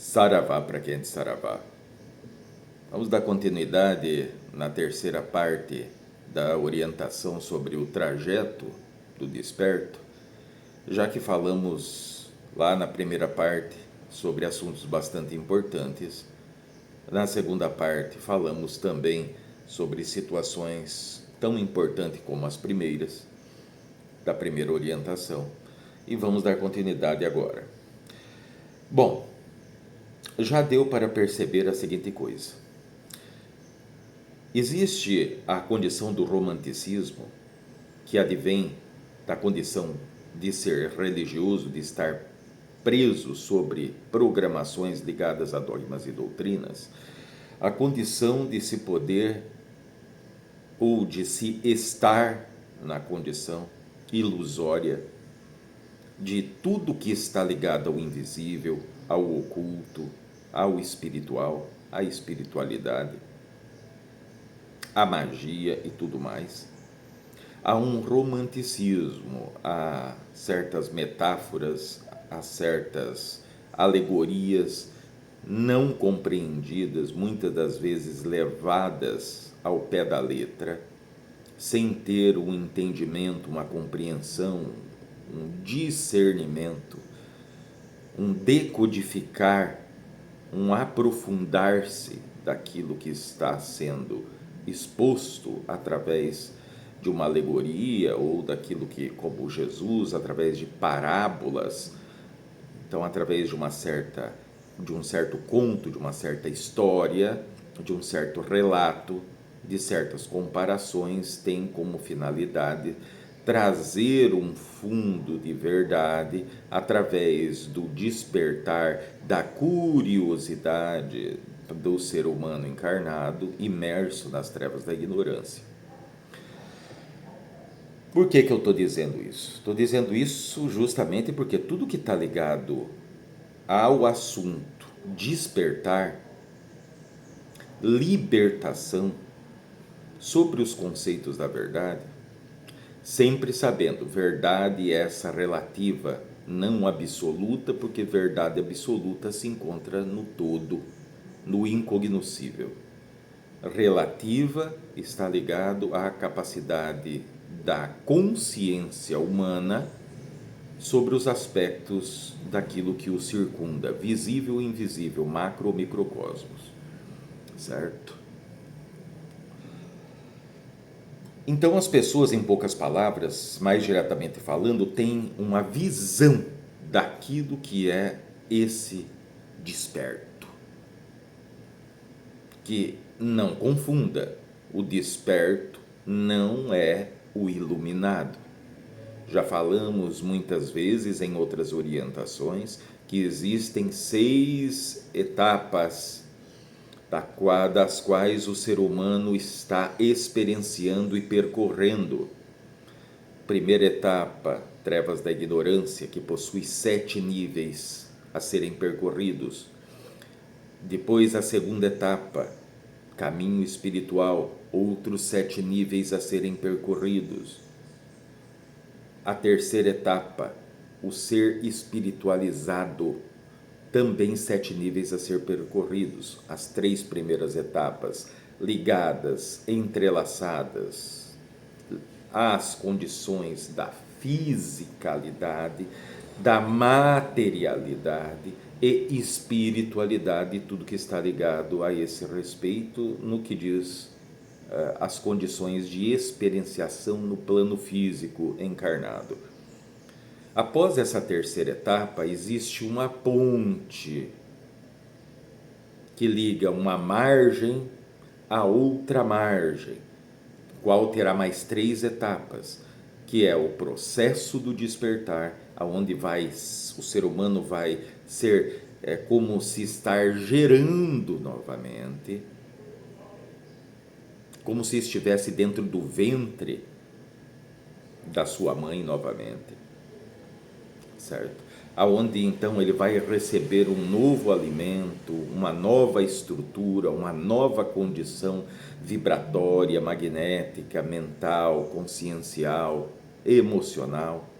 Saravá para quem é de Saravá. Vamos dar continuidade na terceira parte da orientação sobre o trajeto do desperto, já que falamos lá na primeira parte sobre assuntos bastante importantes. Na segunda parte falamos também sobre situações tão importantes como as primeiras, da primeira orientação, e vamos dar continuidade agora. Bom, já deu para perceber a seguinte coisa. Existe a condição do romanticismo, que advém da condição de ser religioso, de estar preso sobre programações ligadas a dogmas e doutrinas, a condição de se poder ou de se estar na condição ilusória de tudo que está ligado ao invisível, ao oculto, ao espiritual, à espiritualidade, à magia e tudo mais. Há um romanticismo, há certas metáforas, há certas alegorias não compreendidas, muitas das vezes levadas ao pé da letra, sem ter um entendimento, uma compreensão, um discernimento, um decodificar, um aprofundar-se daquilo que está sendo exposto através de uma alegoria ou daquilo que, como Jesus, através de parábolas, então através de um certo conto, de uma certa história, de um certo relato, de certas comparações, tem como finalidade trazer um fundo de verdade através do despertar da curiosidade do ser humano encarnado, imerso nas trevas da ignorância. Por que eu estou dizendo isso? Estou dizendo isso justamente porque tudo que está ligado ao assunto despertar, libertação sobre os conceitos da verdade, sempre sabendo, verdade essa relativa, não absoluta, porque verdade absoluta se encontra no todo, no incognoscível. Relativa está ligado à capacidade da consciência humana sobre os aspectos daquilo que o circunda, visível e invisível, macro ou microcosmos, certo? Então as pessoas, em poucas palavras, mais diretamente falando, têm uma visão daquilo que é esse desperto. Que não confunda, o desperto não é o iluminado. Já falamos muitas vezes em outras orientações que existem 6 etapas das quais o ser humano está experienciando e percorrendo. Primeira etapa, trevas da ignorância, que possui 7 níveis a serem percorridos. Depois a segunda etapa, caminho espiritual, outros 7 níveis a serem percorridos. A terceira etapa, o ser espiritualizado, também 7 níveis a ser percorridos. As 3 primeiras etapas ligadas, entrelaçadas às condições da fisicalidade, da materialidade e espiritualidade, tudo que está ligado a esse respeito no que diz as condições de experienciação no plano físico encarnado. Após essa terceira etapa, existe uma ponte que liga uma margem a outra margem, qual terá mais 3 etapas, que é o processo do despertar, aonde o ser humano vai ser como se estar gerando novamente, como se estivesse dentro do ventre da sua mãe novamente, certo? Aonde então ele vai receber um novo alimento, uma nova estrutura, uma nova condição vibratória, magnética, mental, consciencial, emocional,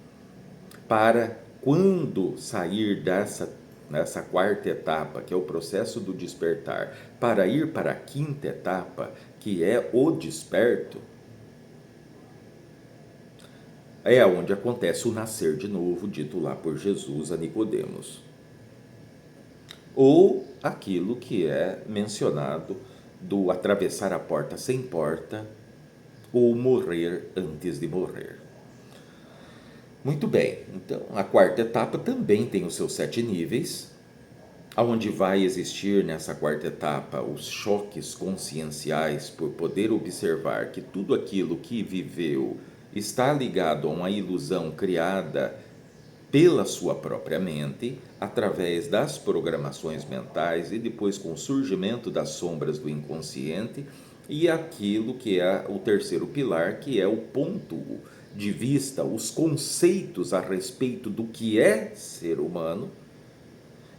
para quando sair dessa nessa quarta etapa, que é o processo do despertar, para ir para a quinta etapa, que é o desperto, é onde acontece o nascer de novo, dito lá por Jesus a Nicodemos. Ou aquilo que é mencionado do atravessar a porta sem porta, ou morrer antes de morrer. Muito bem, então a quarta etapa também tem os seus 7 níveis, aonde vai existir nessa quarta etapa os choques conscienciais por poder observar que tudo aquilo que viveu está ligado a uma ilusão criada pela sua própria mente, através das programações mentais e depois com o surgimento das sombras do inconsciente, e aquilo que é o terceiro pilar, que é o ponto de vista, os conceitos a respeito do que é ser humano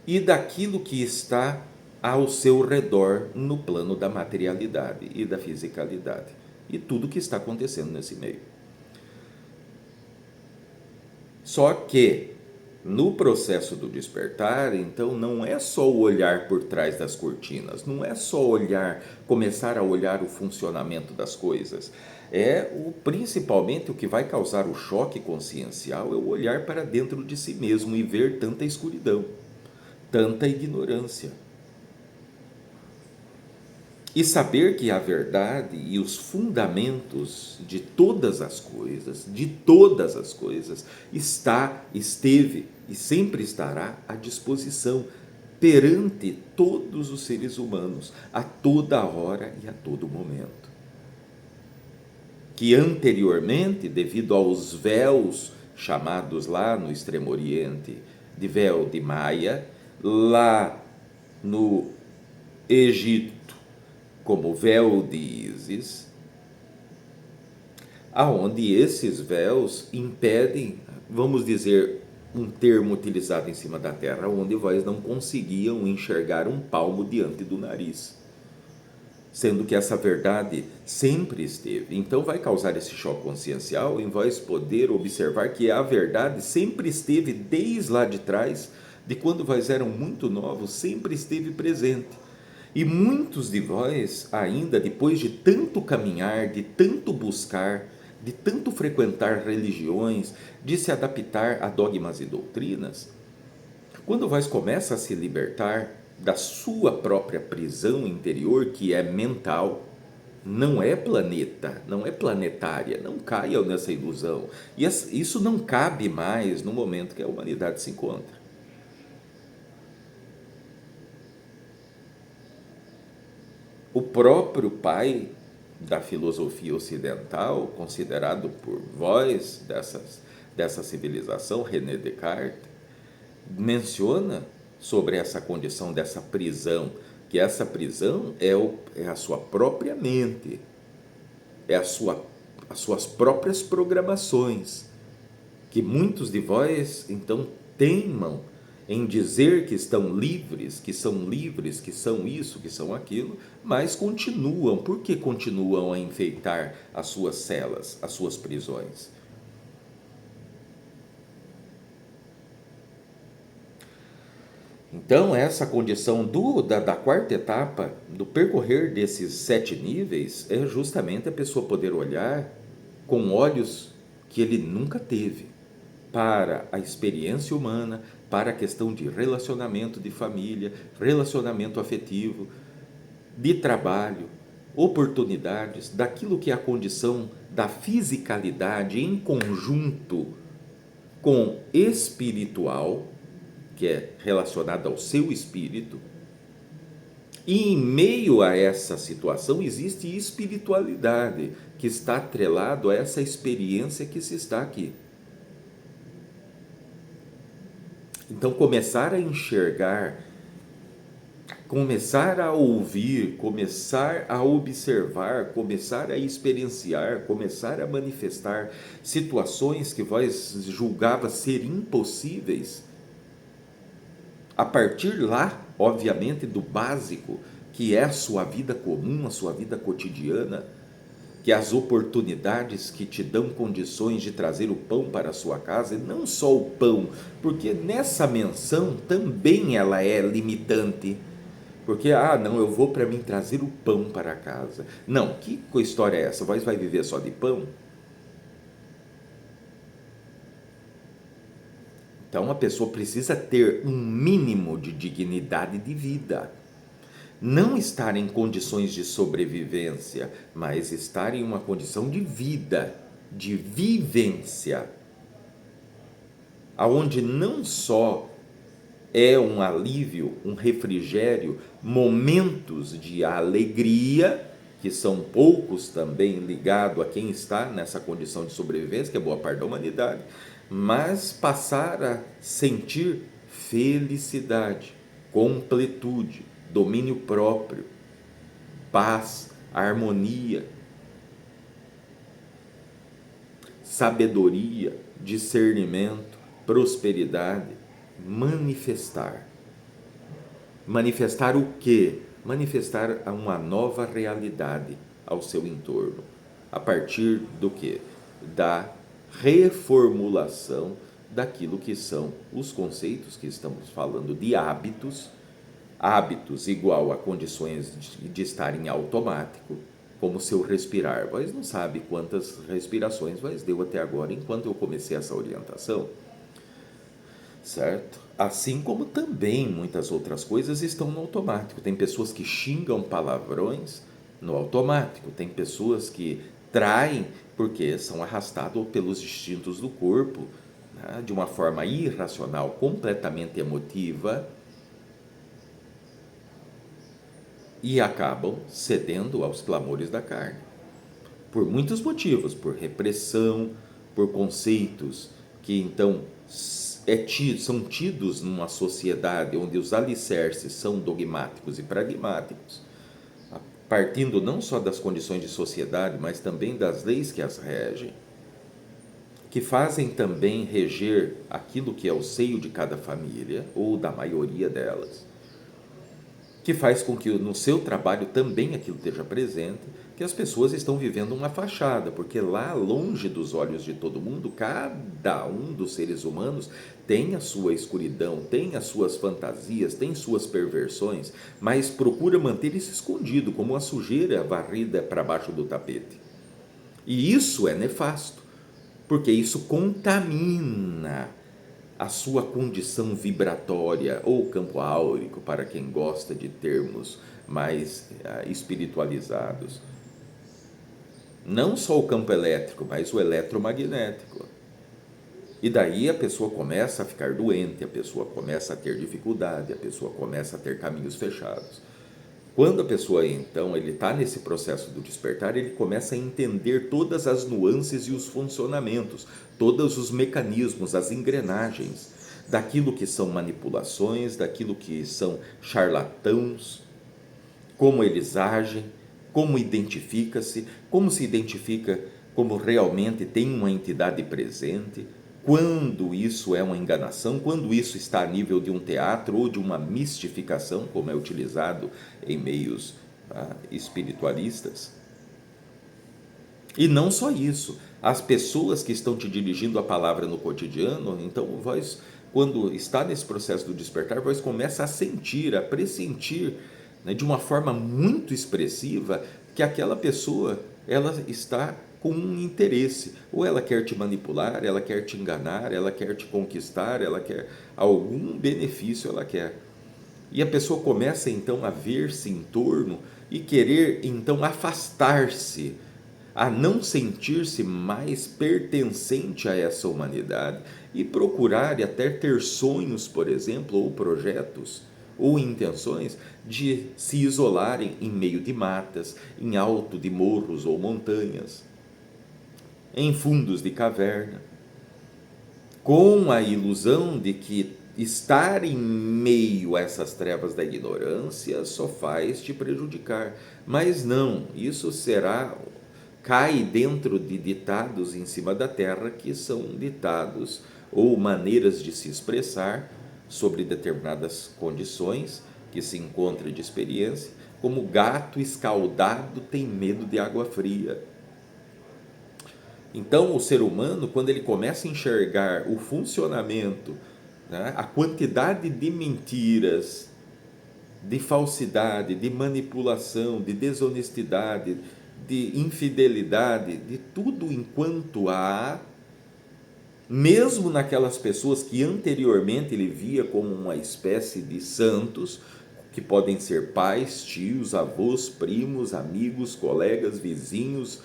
e daquilo que está ao seu redor no plano da materialidade e da fisicalidade, e tudo que está acontecendo nesse meio. Só que no processo do despertar, então, não é só o olhar por trás das cortinas, não é só olhar, começar a olhar o funcionamento das coisas. Principalmente o que vai causar o choque consciencial é o olhar para dentro de si mesmo e ver tanta escuridão, tanta ignorância. E saber que a verdade e os fundamentos de todas as coisas, esteve e sempre estará à disposição perante todos os seres humanos, a toda hora e a todo momento. Que anteriormente, devido aos véus chamados lá no Extremo Oriente de véu de Maia, lá no Egito, como véu de Ísis, aonde esses véus impedem, vamos dizer, um termo utilizado em cima da terra, onde vós não conseguiam enxergar um palmo diante do nariz, sendo que essa verdade sempre esteve. Então vai causar esse choque consciencial em vós poder observar que a verdade sempre esteve desde lá de trás, de quando vós eram muito novos, sempre esteve presente. E muitos de vós, ainda depois de tanto caminhar, de tanto buscar, de tanto frequentar religiões, de se adaptar a dogmas e doutrinas, quando vós começa a se libertar da sua própria prisão interior, que é mental, não é planeta, não é planetária, não caiam nessa ilusão. E isso não cabe mais no momento que a humanidade se encontra. O próprio pai da filosofia ocidental, considerado por vós dessa civilização, René Descartes, menciona sobre essa condição dessa prisão, que essa prisão é a sua própria mente, as suas próprias programações, que muitos de vós, então, teimam em dizer que estão livres, que são livres, que são isso, que são aquilo, mas continuam. Por que continuam a enfeitar as suas celas, as suas prisões? Então, essa condição da quarta etapa, do percorrer desses 7 níveis, é justamente a pessoa poder olhar com olhos que ele nunca teve para a experiência humana, para a questão de relacionamento de família, relacionamento afetivo, de trabalho, oportunidades, daquilo que é a condição da fisicalidade em conjunto com espiritual, que é relacionada ao seu espírito. E em meio a essa situação existe espiritualidade, que está atrelado a essa experiência que se está aqui. Então, começar a enxergar, começar a ouvir, começar a observar, começar a experienciar, começar a manifestar situações que vós julgava ser impossíveis, a partir lá, obviamente, do básico, que é a sua vida comum, a sua vida cotidiana, que as oportunidades que te dão condições de trazer o pão para a sua casa, e não só o pão, porque nessa menção também ela é limitante. Porque, não, eu vou para mim trazer o pão para casa. Não, que história é essa? Você vai viver só de pão? Então a pessoa precisa ter um mínimo de dignidade de vida. Não estar em condições de sobrevivência, mas estar em uma condição de vida, de vivência, aonde não só é um alívio, um refrigério, momentos de alegria, que são poucos também ligado a quem está nessa condição de sobrevivência, que é boa parte da humanidade, mas passar a sentir felicidade, completude, domínio próprio, paz, harmonia, sabedoria, discernimento, prosperidade, manifestar. Manifestar o quê? Manifestar uma nova realidade ao seu entorno. A partir do quê? Da reformulação daquilo que são os conceitos que estamos falando de hábitos. Hábitos igual a condições de estar em automático, como seu respirar. Vós não sabe quantas respirações vós deu até agora enquanto eu comecei essa orientação, certo? Assim como também muitas outras coisas estão no automático. Tem pessoas que xingam palavrões no automático, tem pessoas que traem porque são arrastados pelos instintos do corpo, né, de uma forma irracional, completamente emotiva, e acabam cedendo aos clamores da carne. Por muitos motivos, por repressão, por conceitos que então são tidos numa sociedade onde os alicerces são dogmáticos e pragmáticos, partindo não só das condições de sociedade, mas também das leis que as regem, que fazem também reger aquilo que é o seio de cada família, ou da maioria delas, que faz com que no seu trabalho também aquilo esteja presente, que as pessoas estão vivendo uma fachada, porque lá longe dos olhos de todo mundo, cada um dos seres humanos tem a sua escuridão, tem as suas fantasias, tem suas perversões, mas procura manter isso escondido, como a sujeira varrida para baixo do tapete. E isso é nefasto, porque isso contamina a sua condição vibratória ou campo áurico, para quem gosta de termos mais espiritualizados. Não só o campo elétrico, mas o eletromagnético. E daí a pessoa começa a ficar doente, a pessoa começa a ter dificuldade, a pessoa começa a ter caminhos fechados. Quando a pessoa, então, ele está nesse processo do despertar, ele começa a entender todas as nuances e os funcionamentos, todos os mecanismos, as engrenagens, daquilo que são manipulações, daquilo que são charlatãos, como eles agem, como identifica-se, como se identifica como realmente tem uma entidade presente, quando isso é uma enganação, quando isso está a nível de um teatro ou de uma mistificação, como é utilizado em meios espiritualistas. E não só isso, as pessoas que estão te dirigindo a palavra no cotidiano, então vós, quando está nesse processo do despertar, vós começa a sentir, a pressentir, né, de uma forma muito expressiva, que aquela pessoa, ela está com um interesse, ou ela quer te manipular, ela quer te enganar, ela quer te conquistar, ela quer algum benefício, ela quer. E a pessoa começa então a ver-se em torno e querer então afastar-se, a não sentir-se mais pertencente a essa humanidade e procurar e até ter sonhos, por exemplo, ou projetos ou intenções de se isolarem em meio de matas, em alto de morros ou montanhas, em fundos de caverna, com a ilusão de que estar em meio a essas trevas da ignorância só faz te prejudicar. Mas não, isso cai dentro de ditados em cima da terra, que são ditados ou maneiras de se expressar sobre determinadas condições que se encontra de experiência, como gato escaldado tem medo de água fria. Então, o ser humano, quando ele começa a enxergar o funcionamento, né, a quantidade de mentiras, de falsidade, de manipulação, de desonestidade, de infidelidade, de tudo enquanto há, mesmo naquelas pessoas que anteriormente ele via como uma espécie de santos, que podem ser pais, tios, avós, primos, amigos, colegas, vizinhos,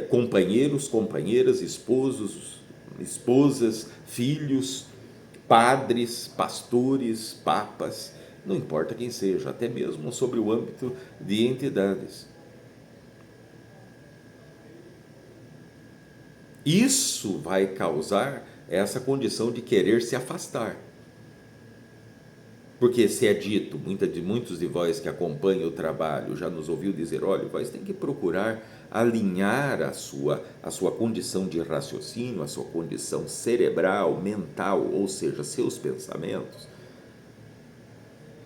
companheiros, companheiras, esposos, esposas, filhos, padres, pastores, papas, não importa quem seja, até mesmo sobre o âmbito de entidades. Isso vai causar essa condição de querer se afastar. Porque se é dito, muitos de vós que acompanham o trabalho já nos ouviu dizer, olha, vós tem que procurar alinhar a sua condição de raciocínio, a sua condição cerebral, mental, ou seja, seus pensamentos,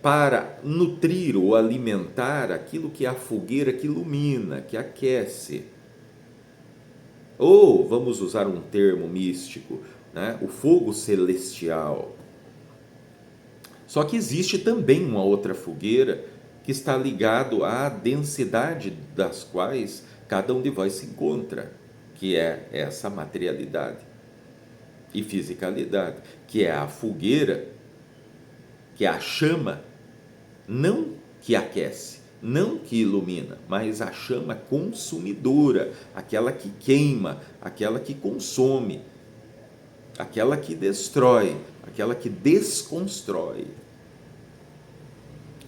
para nutrir ou alimentar aquilo que é a fogueira que ilumina, que aquece. Ou, vamos usar um termo místico, né? O fogo celestial. Só que existe também uma outra fogueira que está ligado à densidade das quais cada um de vós se encontra, que é essa materialidade e fisicalidade, que é a fogueira, que é a chama, não que aquece, não que ilumina, mas a chama consumidora, aquela que queima, aquela que consome, aquela que destrói, aquela que desconstrói.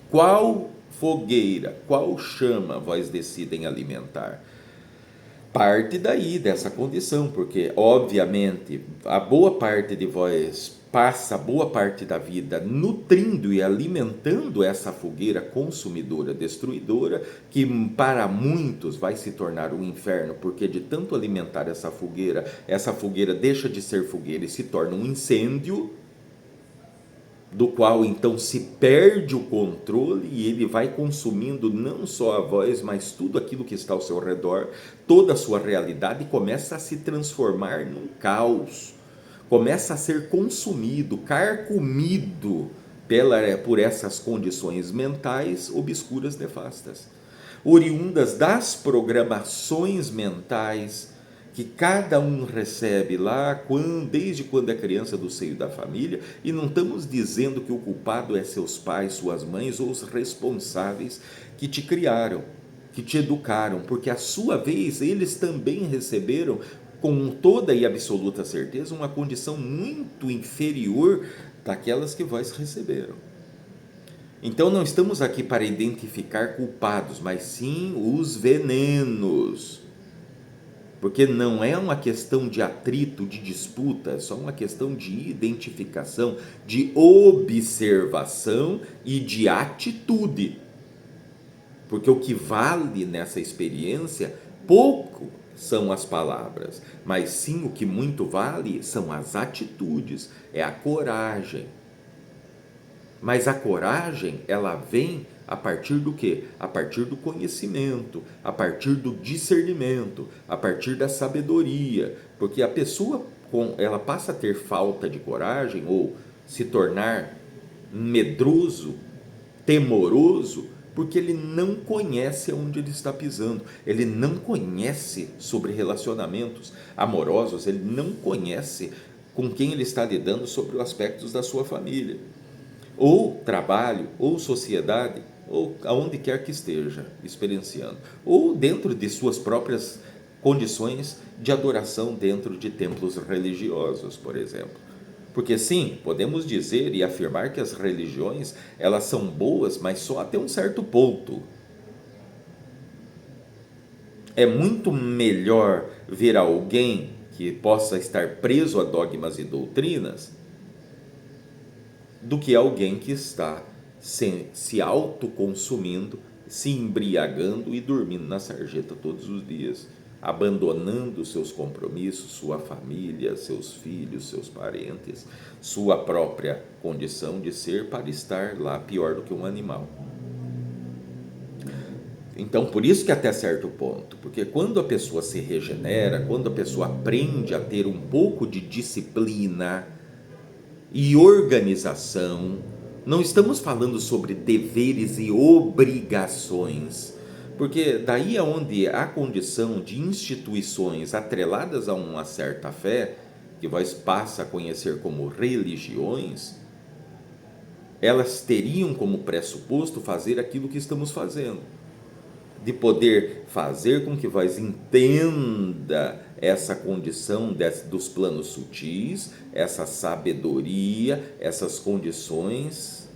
Qual fogueira, qual chama vós decidem alimentar? Parte daí dessa condição, porque obviamente a boa parte de vós passa boa parte da vida nutrindo e alimentando essa fogueira consumidora, destruidora, que para muitos vai se tornar um inferno, porque de tanto alimentar essa fogueira deixa de ser fogueira e se torna um incêndio, do qual então se perde o controle e ele vai consumindo não só a voz, mas tudo aquilo que está ao seu redor, toda a sua realidade começa a se transformar num caos, começa a ser consumido, carcomido por essas condições mentais obscuras, nefastas, oriundas das programações mentais que cada um recebe lá desde quando é criança do seio da família, e não estamos dizendo que o culpado é seus pais, suas mães ou os responsáveis que te criaram, que te educaram, porque à sua vez eles também receberam com toda e absoluta certeza uma condição muito inferior daquelas que vós receberam. Então não estamos aqui para identificar culpados, mas sim os venenos. Porque não é uma questão de atrito, de disputa, é só uma questão de identificação, de observação e de atitude. Porque o que vale nessa experiência, pouco são as palavras, mas sim o que muito vale são as atitudes, é a coragem. Mas a coragem, ela vem a partir do quê? A partir do conhecimento, a partir do discernimento, a partir da sabedoria, porque a pessoa, ela passa a ter falta de coragem ou se tornar medroso, temoroso, porque ele não conhece aonde ele está pisando, ele não conhece sobre relacionamentos amorosos, ele não conhece com quem ele está lidando sobre os aspectos da sua família, ou trabalho, ou sociedade, ou aonde quer que esteja experienciando, ou dentro de suas próprias condições de adoração dentro de templos religiosos, por exemplo. Porque sim, podemos dizer e afirmar que as religiões, elas são boas, mas só até um certo ponto. É muito melhor ver alguém que possa estar preso a dogmas e doutrinas do que alguém que está se autoconsumindo, se embriagando e dormindo na sarjeta todos os dias, abandonando seus compromissos, sua família, seus filhos, seus parentes, sua própria condição de ser para estar lá pior do que um animal. Então, por isso que até certo ponto, porque quando a pessoa se regenera, quando a pessoa aprende a ter um pouco de disciplina e organização, não estamos falando sobre deveres e obrigações, porque daí é onde a condição de instituições atreladas a uma certa fé, que vós passa a conhecer como religiões, elas teriam como pressuposto fazer aquilo que estamos fazendo, de poder fazer com que vós entenda essa condição dos planos sutis, essa sabedoria, essas condições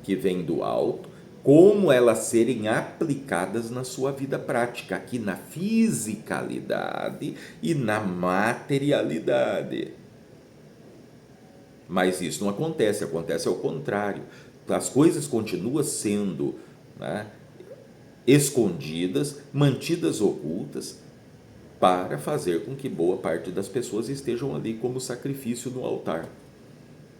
que vêm do alto, como elas serem aplicadas na sua vida prática, aqui na fisicalidade e na materialidade. Mas isso não acontece, acontece ao contrário. As coisas continuam sendo, né, escondidas, mantidas ocultas, para fazer com que boa parte das pessoas estejam ali como sacrifício no altar.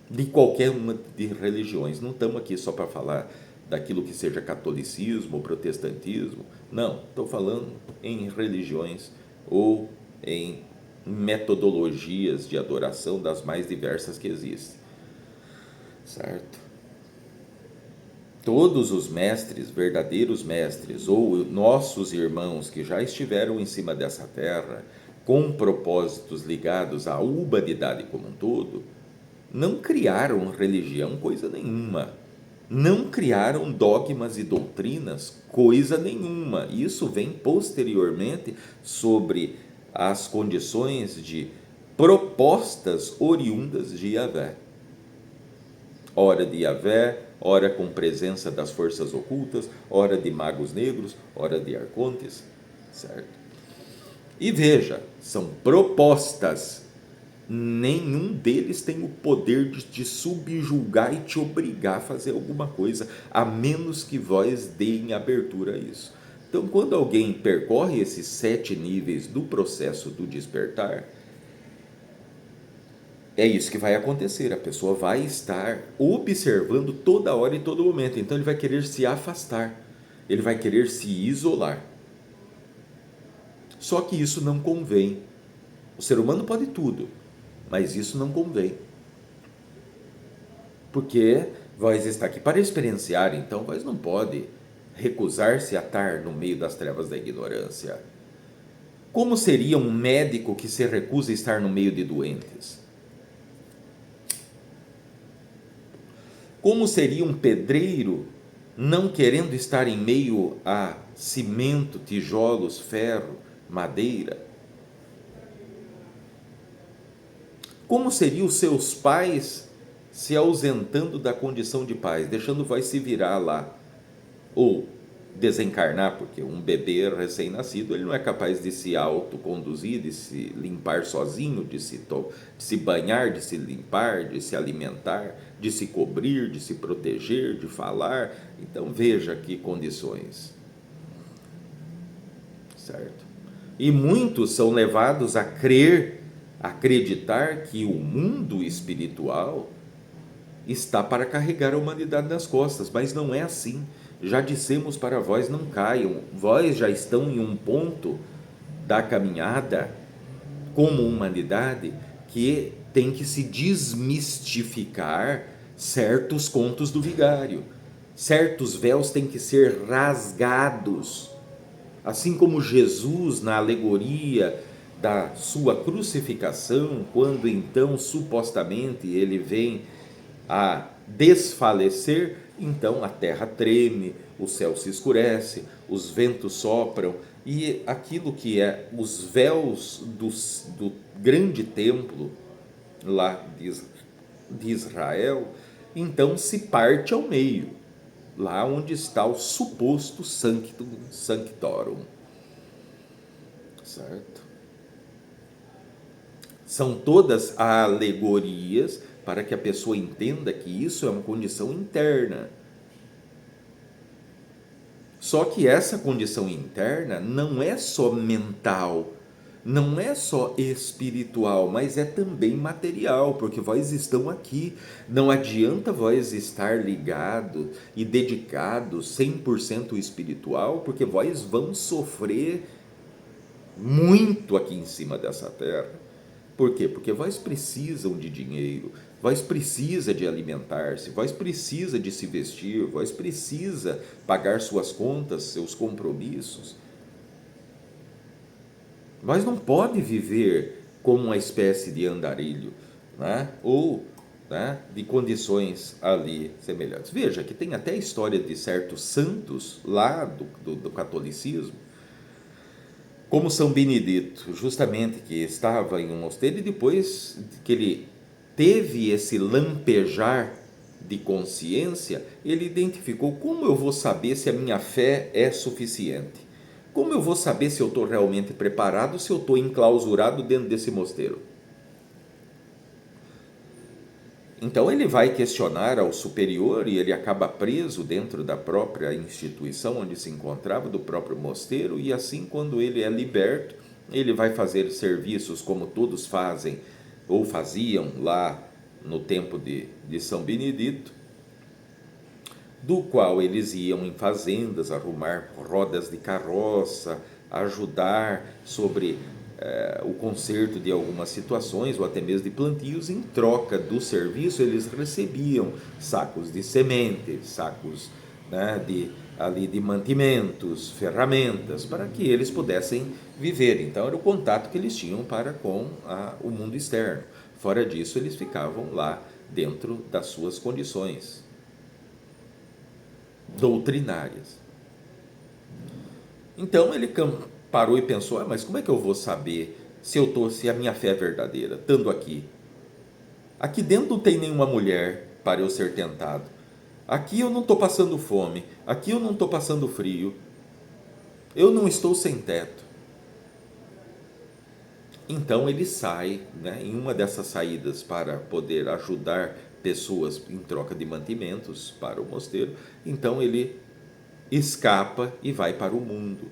De qualquer uma de religiões. Não estamos aqui só para falar daquilo que seja catolicismo ou protestantismo. Não, estou falando em religiões ou em metodologias de adoração das mais diversas que existem. Certo? Todos os mestres, verdadeiros mestres, ou nossos irmãos que já estiveram em cima dessa terra, com propósitos ligados à humanidade como um todo, não criaram religião coisa nenhuma. Não criaram dogmas e doutrinas coisa nenhuma. Isso vem posteriormente sobre as condições de propostas oriundas de Yahvé. Ora de Yahvé, ora com presença das forças ocultas, ora de magos negros, ora de arcontes, certo? E veja, são propostas, nenhum deles tem o poder de te subjugar e te obrigar a fazer alguma coisa, a menos que vós deem abertura a isso. Então, quando alguém percorre esses 7 níveis do processo do despertar, é isso que vai acontecer, a pessoa vai estar observando toda hora e todo momento, então ele vai querer se afastar, ele vai querer se isolar. Só que isso não convém. O ser humano pode tudo, mas isso não convém. Porque vós está aqui para experienciar, então vós não pode recusar-se a estar no meio das trevas da ignorância. Como seria um médico que se recusa a estar no meio de doentes? Como seria um pedreiro não querendo estar em meio a cimento, tijolos, ferro, madeira? Como seriam os seus pais se ausentando da condição de pais, deixando vós se virar lá? Ou desencarnar, porque um bebê recém-nascido ele não é capaz de se autoconduzir, de se limpar sozinho, de se banhar, de se limpar, de se alimentar, de se cobrir, de se proteger, de falar. Então veja que condições, certo? E muitos são levados a crer, a acreditar que o mundo espiritual está para carregar a humanidade nas costas, mas não é assim. Já dissemos para vós, não caiam, vós já estão em um ponto da caminhada como humanidade que tem que se desmistificar certos contos do vigário, certos véus têm que ser rasgados, assim como Jesus na alegoria da sua crucificação, quando então supostamente ele vem a desfalecer, então a terra treme, o céu se escurece, os ventos sopram e aquilo que é os véus do grande templo lá de Israel, então se parte ao meio, lá onde está o suposto Sanctum Sanctorum, certo? São todas alegorias para que a pessoa entenda que isso é uma condição interna. Só que essa condição interna não é só mental, não é só espiritual, mas é também material, porque vós estão aqui. Não adianta vós estar ligado e dedicado 100% espiritual, porque vós vão sofrer muito aqui em cima dessa terra. Por quê? Porque vós precisam de dinheiro, vós precisa de alimentar-se, vós precisa de se vestir, vós precisa pagar suas contas, seus compromissos. Vós não pode viver como uma espécie de andarilho, né? Ou, né, de condições ali semelhantes. Veja que tem até a história de certos santos lá do catolicismo, como São Benedito, justamente, que estava em um mosteiro e depois que ele teve esse lampejar de consciência, ele identificou: como eu vou saber se a minha fé é suficiente? Como eu vou saber se eu estou realmente preparado, se eu estou enclausurado dentro desse mosteiro? Então ele vai questionar ao superior e ele acaba preso dentro da própria instituição onde se encontrava, do próprio mosteiro, e assim, quando ele é liberto, ele vai fazer serviços como todos fazem ou faziam lá no tempo de São Benedito, do qual eles iam em fazendas arrumar rodas de carroça, ajudar sobre o conserto de algumas situações ou até mesmo de plantios. Em troca do serviço, eles recebiam sacos de semente, sacos, né, de mantimentos, ferramentas, para que eles pudessem viver. Então era o contato que eles tinham para com o mundo externo. Fora disso, eles ficavam lá dentro das suas condições doutrinárias. Então ele parou e pensou: mas como é que eu vou saber se a minha fé é verdadeira, estando aqui? Aqui dentro não tem nenhuma mulher para eu ser tentado. Aqui eu não estou passando fome. Aqui eu não estou passando frio. Eu não estou sem teto. Então ele sai, né, em uma dessas saídas para poder ajudar pessoas em troca de mantimentos para o mosteiro. Então ele escapa e vai para o mundo.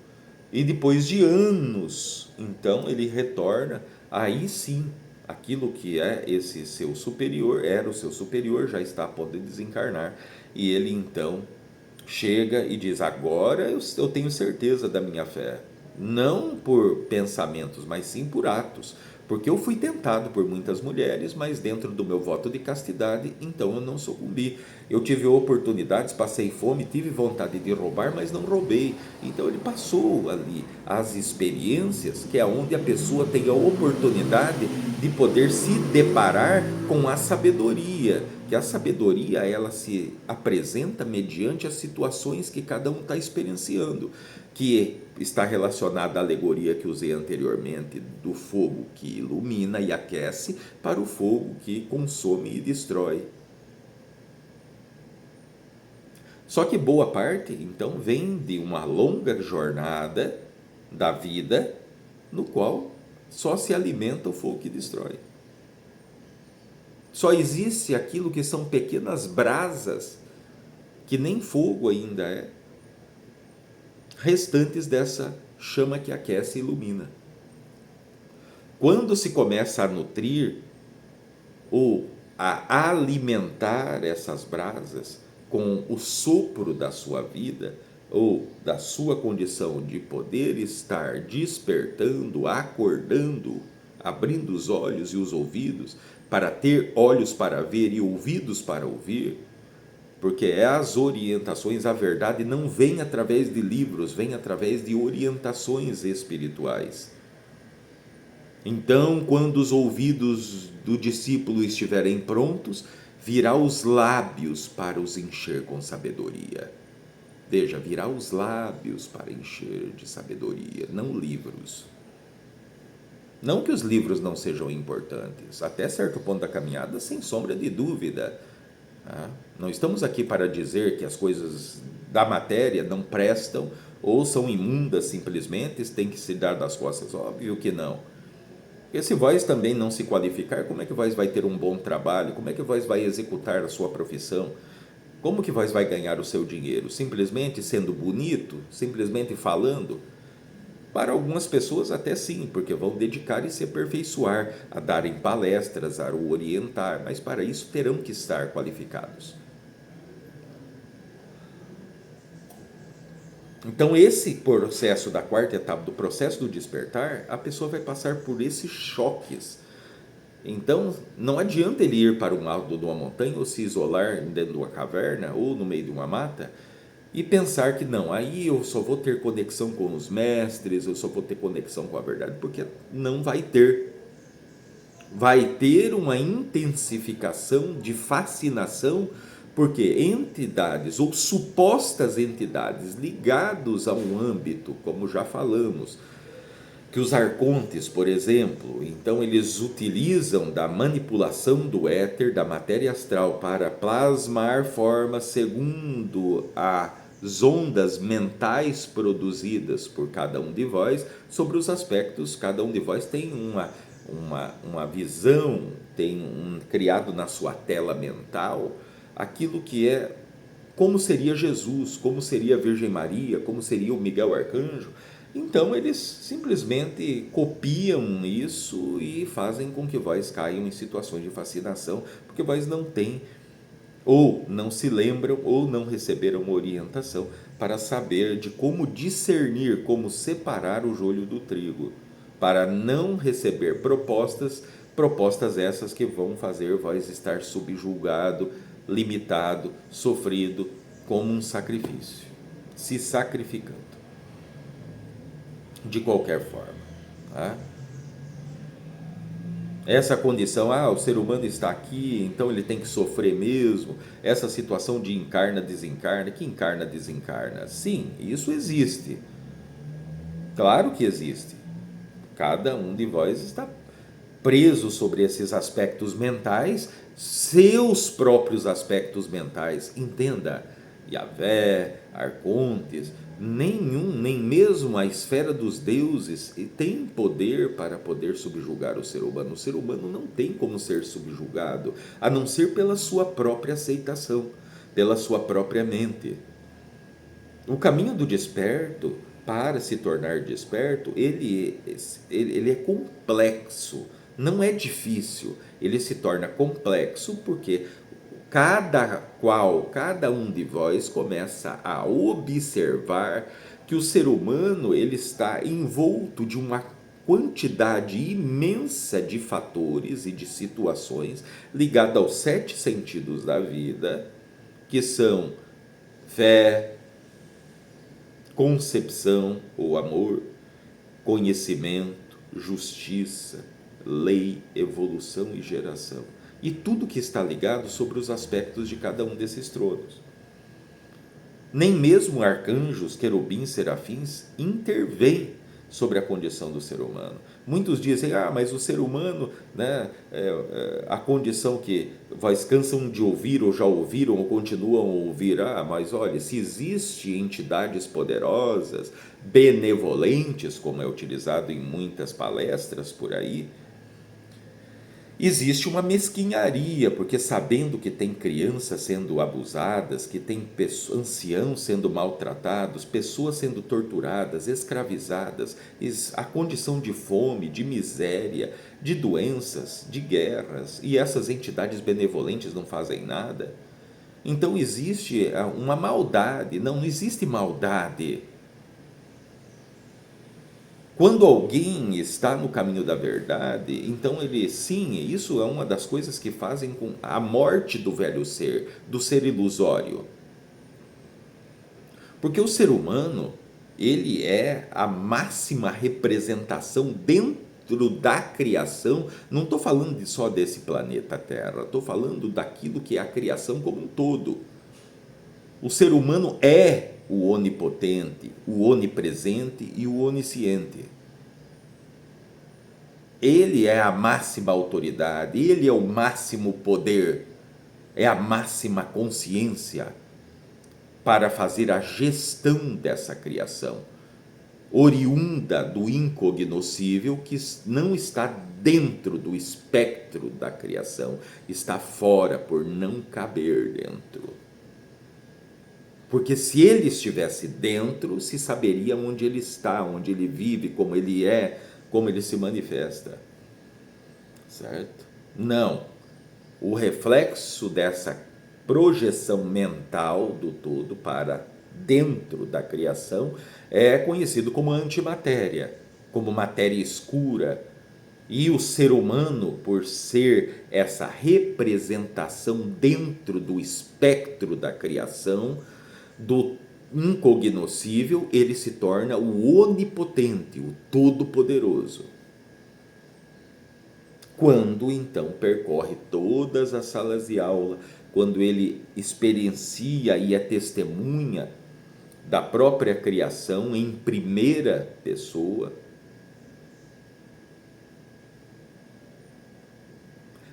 E depois de anos, então ele retorna. Aí sim, aquilo que é esse seu superior, era o seu superior, já está a ponto de desencarnar. E ele então chega e diz: agora eu tenho certeza da minha fé. Não por pensamentos, mas sim por atos. Porque eu fui tentado por muitas mulheres, mas dentro do meu voto de castidade, então eu não sucumbi. Eu tive oportunidades, passei fome, tive vontade de roubar, mas não roubei. Então ele passou ali as experiências, que é onde a pessoa tem a oportunidade de poder se deparar com a sabedoria. Que a sabedoria, ela se apresenta mediante as situações que cada um está experienciando, que está relacionada à alegoria que usei anteriormente, do fogo que ilumina e aquece para o fogo que consome e destrói. Só que boa parte, então, vem de uma longa jornada da vida, no qual só se alimenta o fogo que destrói. Só existe aquilo que são pequenas brasas, que nem fogo ainda é, restantes dessa chama que aquece e ilumina. Quando se começa a nutrir ou a alimentar essas brasas com o sopro da sua vida ou da sua condição de poder estar despertando, acordando, abrindo os olhos e os ouvidos, para ter olhos para ver e ouvidos para ouvir, porque as orientações, a verdade não vem através de livros, vem através de orientações espirituais. Então, quando os ouvidos do discípulo estiverem prontos, virá os lábios para os encher com sabedoria. Veja, virá os lábios para encher de sabedoria, não livros. Não que os livros não sejam importantes, até certo ponto da caminhada, sem sombra de dúvida. Não estamos aqui para dizer que as coisas da matéria não prestam ou são imundas simplesmente, tem que se dar das costas. Óbvio que não. Porque se vós também não se qualificar, como é que vós vai ter um bom trabalho? Como é que vós vai executar a sua profissão? Como que vós vai ganhar o seu dinheiro? Simplesmente sendo bonito? Simplesmente falando? Para algumas pessoas até sim, porque vão dedicar e se aperfeiçoar, a darem palestras, a o orientar, mas para isso terão que estar qualificados. Então, esse processo da quarta etapa, do processo do despertar, a pessoa vai passar por esses choques. Então, não adianta ele ir para um alto de uma montanha ou se isolar dentro de uma caverna ou no meio de uma mata e pensar que não, aí eu só vou ter conexão com os mestres, eu só vou ter conexão com a verdade, porque não vai ter. Vai ter uma intensificação de fascinação, porque entidades ou supostas entidades ligados a um âmbito, como já falamos, que os arcontes, por exemplo, então eles utilizam da manipulação do éter, da matéria astral, para plasmar formas segundo as ondas mentais produzidas por cada um de vós sobre os aspectos. Cada um de vós tem uma visão, tem criado na sua tela mental aquilo que é como seria Jesus, como seria a Virgem Maria, como seria o Miguel Arcanjo. Então eles simplesmente copiam isso e fazem com que vós caiam em situações de fascinação, porque vós não têm, ou não se lembram, ou não receberam orientação para saber de como discernir, como separar o joio do trigo, para não receber propostas essas que vão fazer vós estar subjulgado, limitado, sofrido, como um sacrifício, se sacrificando de qualquer forma. Tá? Essa condição, o ser humano está aqui, então ele tem que sofrer mesmo. Essa situação de encarna, desencarna, que encarna, desencarna. Sim, isso existe. Claro que existe. Cada um de vós está preso sobre esses aspectos mentais, seus próprios aspectos mentais. Entenda, Yahvé, Arcontes, nenhum, nem mesmo a esfera dos deuses tem poder para poder subjugar o ser humano. O ser humano não tem como ser subjugado, a não ser pela sua própria aceitação, pela sua própria mente. O caminho do desperto, para se tornar desperto, ele é complexo, não é difícil, ele se torna complexo porque cada um de vós começa a observar que o ser humano ele está envolto de uma quantidade imensa de fatores e de situações ligadas aos 7 sentidos da vida, que são fé, concepção ou amor, conhecimento, justiça, lei, evolução e geração. E tudo que está ligado sobre os aspectos de cada um desses tronos. Nem mesmo arcanjos, querubins, serafins intervêm sobre a condição do ser humano. Muitos dizem, mas o ser humano, né, a condição que vós cansam de ouvir ou já ouviram ou continuam a ouvir, mas olha, se existe entidades poderosas, benevolentes, como é utilizado em muitas palestras por aí, existe uma mesquinharia, porque sabendo que tem crianças sendo abusadas, que tem anciãos sendo maltratados, pessoas sendo torturadas, escravizadas, a condição de fome, de miséria, de doenças, de guerras, e essas entidades benevolentes não fazem nada. Então existe uma maldade, não existe maldade. Quando alguém está no caminho da verdade, então ele, sim, isso é uma das coisas que fazem com a morte do velho ser, do ser ilusório. Porque o ser humano, ele é a máxima representação dentro da criação. Não estou falando só desse planeta Terra, estou falando daquilo que é a criação como um todo. O ser humano é o onipotente, o onipresente e o onisciente. Ele é a máxima autoridade, ele é o máximo poder, é a máxima consciência para fazer a gestão dessa criação, oriunda do incognoscível, que não está dentro do espectro da criação, está fora por não caber dentro. Porque se ele estivesse dentro, se saberia onde ele está, onde ele vive, como ele é, como ele se manifesta. Certo? Não. O reflexo dessa projeção mental do todo para dentro da criação é conhecido como antimatéria, como matéria escura. E o ser humano, por ser essa representação dentro do espectro da criação, do incognoscível, ele se torna o onipotente, o todo-poderoso. Quando então percorre todas as salas de aula, quando ele experiencia e é testemunha da própria criação em primeira pessoa,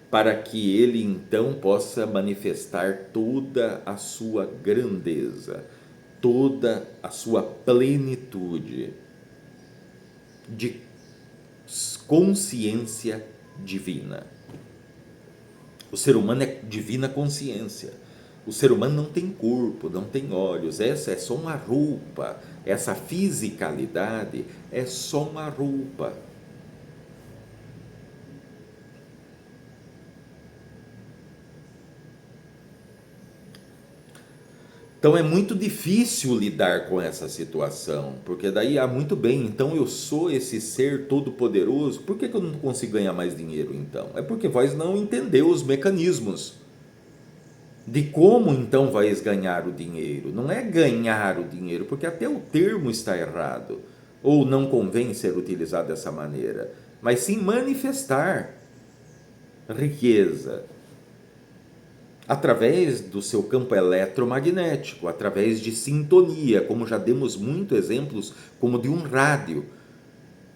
para que ele então possa manifestar toda a sua grandeza, toda a sua plenitude de consciência divina. O ser humano é divina consciência. O ser humano não tem corpo, não tem olhos, essa é só uma roupa, essa fisicalidade é só uma roupa. Então é muito difícil lidar com essa situação, porque daí muito bem, então eu sou esse ser todo poderoso, por que eu não consigo ganhar mais dinheiro então? É porque vós não entendeu os mecanismos de como então vais ganhar o dinheiro. Não é ganhar o dinheiro, porque até o termo está errado, ou não convém ser utilizado dessa maneira, mas sim manifestar riqueza através do seu campo eletromagnético, através de sintonia, como já demos muitos exemplos, como de um rádio.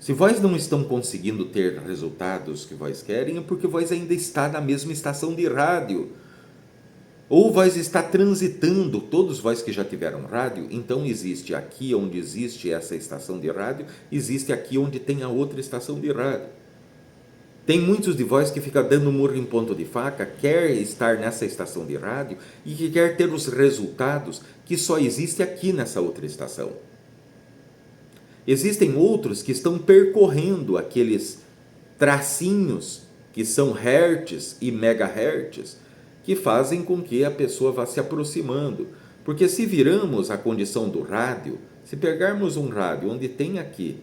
Se vós não estão conseguindo ter resultados que vós querem, é porque vós ainda está na mesma estação de rádio. Ou vós está transitando, todos vós que já tiveram rádio, então existe aqui onde existe essa estação de rádio, existe aqui onde tem a outra estação de rádio. Tem muitos de vós que ficam dando murro em ponto de faca, quer estar nessa estação de rádio e que quer ter os resultados que só existe aqui nessa outra estação. Existem outros que estão percorrendo aqueles tracinhos que são hertz e megahertz, que fazem com que a pessoa vá se aproximando. Porque se viramos a condição do rádio, se pegarmos um rádio onde tem aqui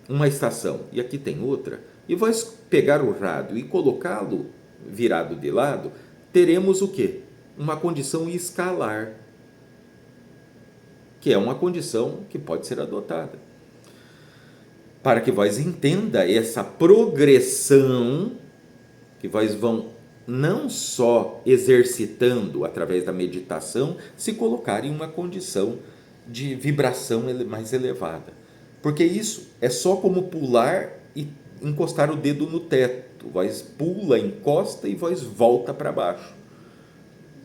uma estação e aqui tem outra, e vais pegar o rádio e colocá-lo virado de lado, teremos o quê? Uma condição escalar, que é uma condição que pode ser adotada. Para que vós entenda essa progressão que vós vão não só exercitando através da meditação, se colocar em uma condição de vibração mais elevada. Porque isso é só como pular e encostar o dedo no teto. Vós pula, encosta e vós volta para baixo.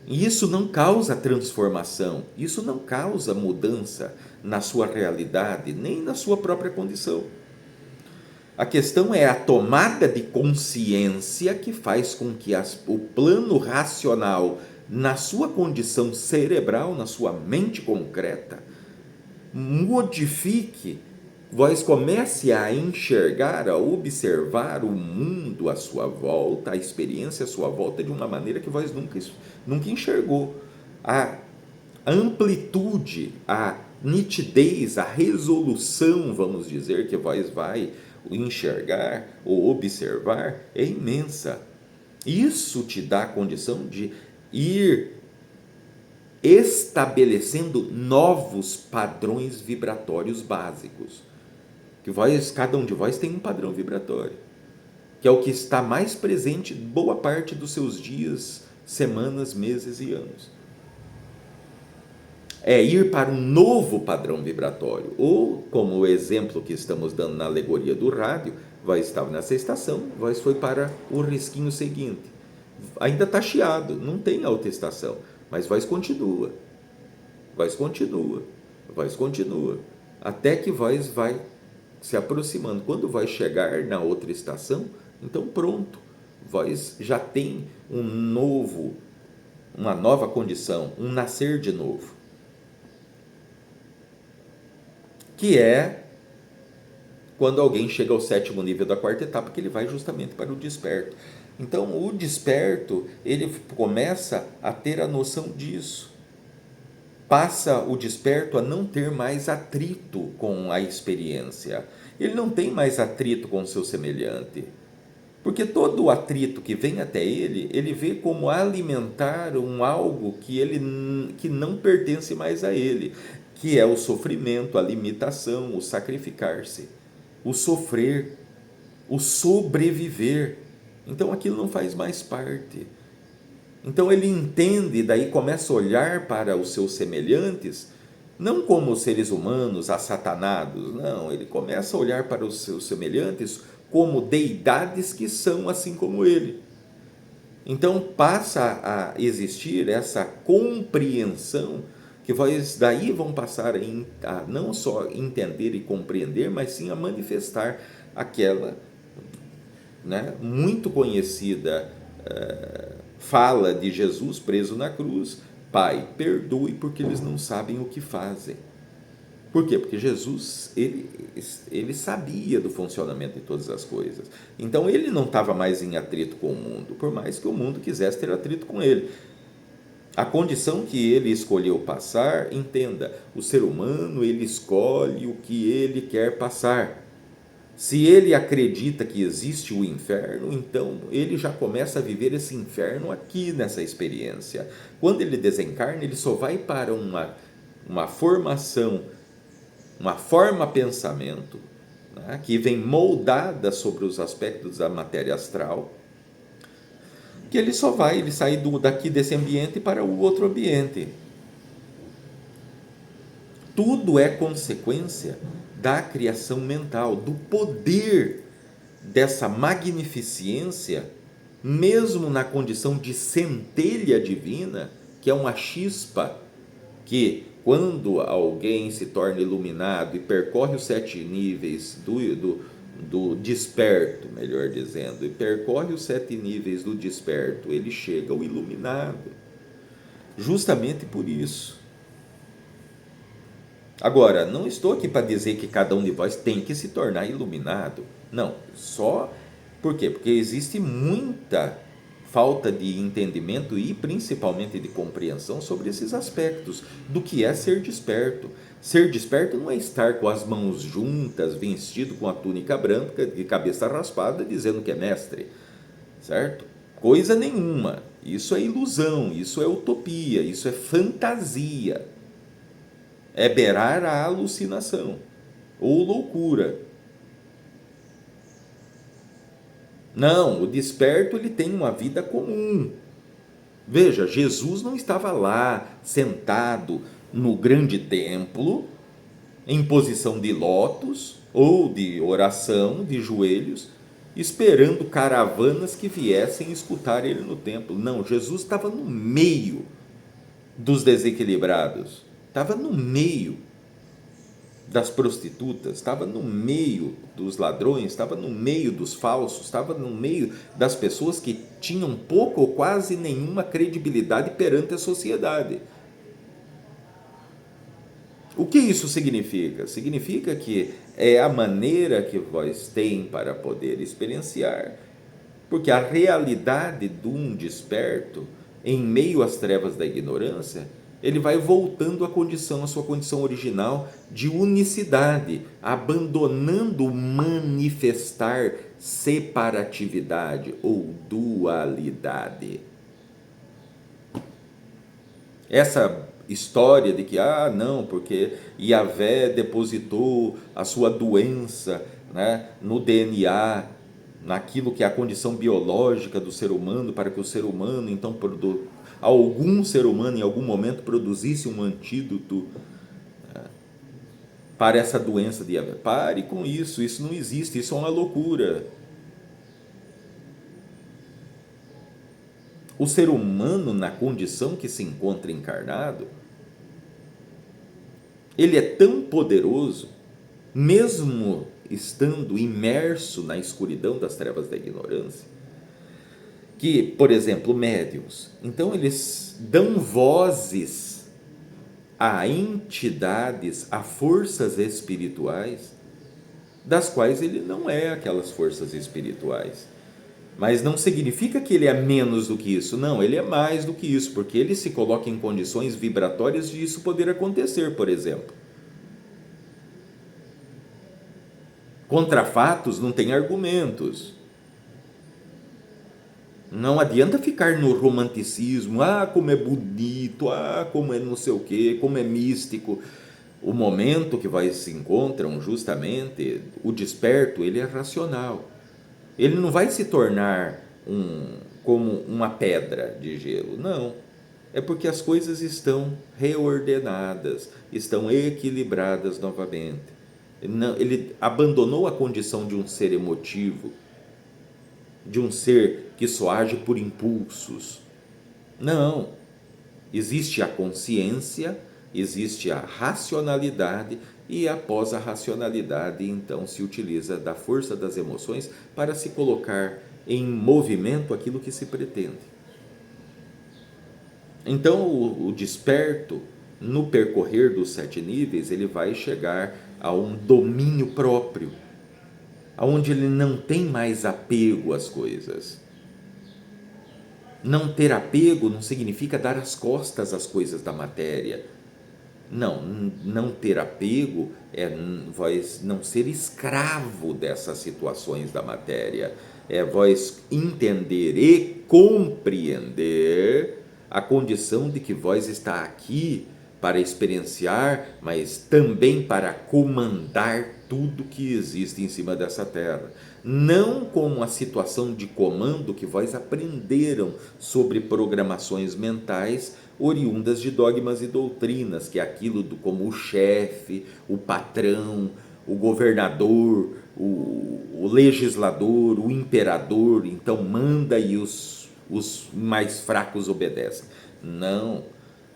E isso não causa transformação, isso não causa mudança na sua realidade, nem na sua própria condição. A questão é a tomada de consciência que faz com que o plano racional, na sua condição cerebral, na sua mente concreta, modifique, vós comece a enxergar, a observar o mundo à sua volta, a experiência à sua volta de uma maneira que vós nunca enxergou. A amplitude, a nitidez, a resolução, vamos dizer, que vós vai enxergar ou observar é imensa. Isso te dá a condição de ir estabelecendo novos padrões vibratórios básicos. Que cada um de vós tem um padrão vibratório, que é o que está mais presente boa parte dos seus dias, semanas, meses e anos. É ir para um novo padrão vibratório, ou como o exemplo que estamos dando na alegoria do rádio, vós estava nessa estação, vós foi para o risquinho seguinte, ainda está chiado, não tem alta estação, mas vós continua, até que vós vai se aproximando. Quando vai chegar na outra estação, então pronto, vós já tem uma nova condição, um nascer de novo. que é quando alguém chega ao sétimo nível da quarta etapa, que ele vai justamente para o desperto. Então, o desperto, ele começa a ter a noção disso. Passa o desperto a não ter mais atrito com a experiência. Ele não tem mais atrito com o seu semelhante. Porque todo o atrito que vem até ele, ele vê como alimentar algo que não pertence mais a ele, que é o sofrimento, a limitação, o sacrificar-se, o sofrer, o sobreviver. Então aquilo não faz mais parte. Então ele entende, daí começa a olhar para os seus semelhantes, não como seres humanos assatanados, não, ele começa a olhar para os seus semelhantes como deidades que são assim como ele. Então passa a existir essa compreensão que daí vão passar a não só entender e compreender, mas sim a manifestar aquela, né, muito conhecida fala de Jesus preso na cruz: Pai, perdoe porque eles não sabem o que fazem. Por quê? Porque Jesus, ele sabia do funcionamento de todas as coisas. Então ele não estava mais em atrito com o mundo, por mais que o mundo quisesse ter atrito com ele. A condição que ele escolheu passar, entenda, o ser humano, ele escolhe o que ele quer passar. Se ele acredita que existe o inferno, então ele já começa a viver esse inferno aqui nessa experiência. Quando ele desencarna, ele só vai para uma formação, uma forma-pensamento, né, que vem moldada sobre os aspectos da matéria astral, que ele sai daqui desse ambiente para o outro ambiente. Tudo é consequência da criação mental, do poder dessa magnificência, mesmo na condição de centelha divina, que é uma chispa que, quando alguém se torna iluminado e percorre os 7 níveis do desperto, melhor dizendo, e percorre os 7 níveis do desperto, ele chega ao iluminado. Justamente por isso. Agora, não estou aqui para dizer que cada um de vós tem que se tornar iluminado. Não, só por quê? Porque existe muita falta de entendimento e principalmente de compreensão sobre esses aspectos do que é ser desperto. Ser desperto não é estar com as mãos juntas, vestido com a túnica branca, de cabeça raspada, dizendo que é mestre, certo? Coisa nenhuma. Isso é ilusão, isso é utopia, isso é fantasia. É beirar a alucinação ou loucura. Não, o desperto ele tem uma vida comum. Veja, Jesus não estava lá sentado no grande templo, em posição de lótus ou de oração, de joelhos, esperando caravanas que viessem escutar ele no templo. Não, Jesus estava no meio dos desequilibrados, estava no meio das prostitutas, estava no meio dos ladrões, estava no meio dos falsos, estava no meio das pessoas que tinham pouca ou quase nenhuma credibilidade perante a sociedade. O que isso significa? Significa que é a maneira que vós tem para poder experienciar, porque a realidade de um desperto, em meio às trevas da ignorância, ele vai voltando à sua condição original de unicidade, abandonando o manifestar separatividade ou dualidade. Essa história de que, não, porque Yahvé depositou a sua doença, né, no DNA, naquilo que é a condição biológica do ser humano, para que o ser humano, então, algum ser humano em algum momento produzisse um antídoto, né, para essa doença de Yahvé. Pare com isso, isso não existe, isso é uma loucura. O ser humano, na condição que se encontra encarnado, ele é tão poderoso, mesmo estando imerso na escuridão das trevas da ignorância, que, por exemplo, médiuns, então eles dão vozes a entidades, a forças espirituais, das quais ele não é aquelas forças espirituais. Mas não significa que ele é menos do que isso. Não, ele é mais do que isso, porque ele se coloca em condições vibratórias de isso poder acontecer, por exemplo. Contra fatos não tem argumentos. Não adianta ficar no romanticismo, como é bonito, como é não sei o quê, como é místico. O momento que vai se encontram, justamente, o desperto, ele é racional. Ele não vai se tornar como uma pedra de gelo, não. É porque as coisas estão reordenadas, estão equilibradas novamente. Ele abandonou a condição de um ser emotivo, de um ser que só age por impulsos. Não. Existe a consciência, existe a racionalidade, e após a racionalidade, então se utiliza da força das emoções para se colocar em movimento aquilo que se pretende. Então o desperto, no percorrer dos 7 níveis, ele vai chegar a um domínio próprio, onde ele não tem mais apego às coisas. Não ter apego não significa dar as costas às coisas da matéria. Não ter apego é vós não ser escravo dessas situações da matéria. É vós entender e compreender a condição de que vós está aqui para experienciar, mas também para comandar tudo que existe em cima dessa terra. Não como a situação de comando que vós aprenderam sobre programações mentais oriundas de dogmas e doutrinas, que é aquilo como o chefe, o patrão, o governador, o legislador, o imperador, então manda e os mais fracos obedecem. Não,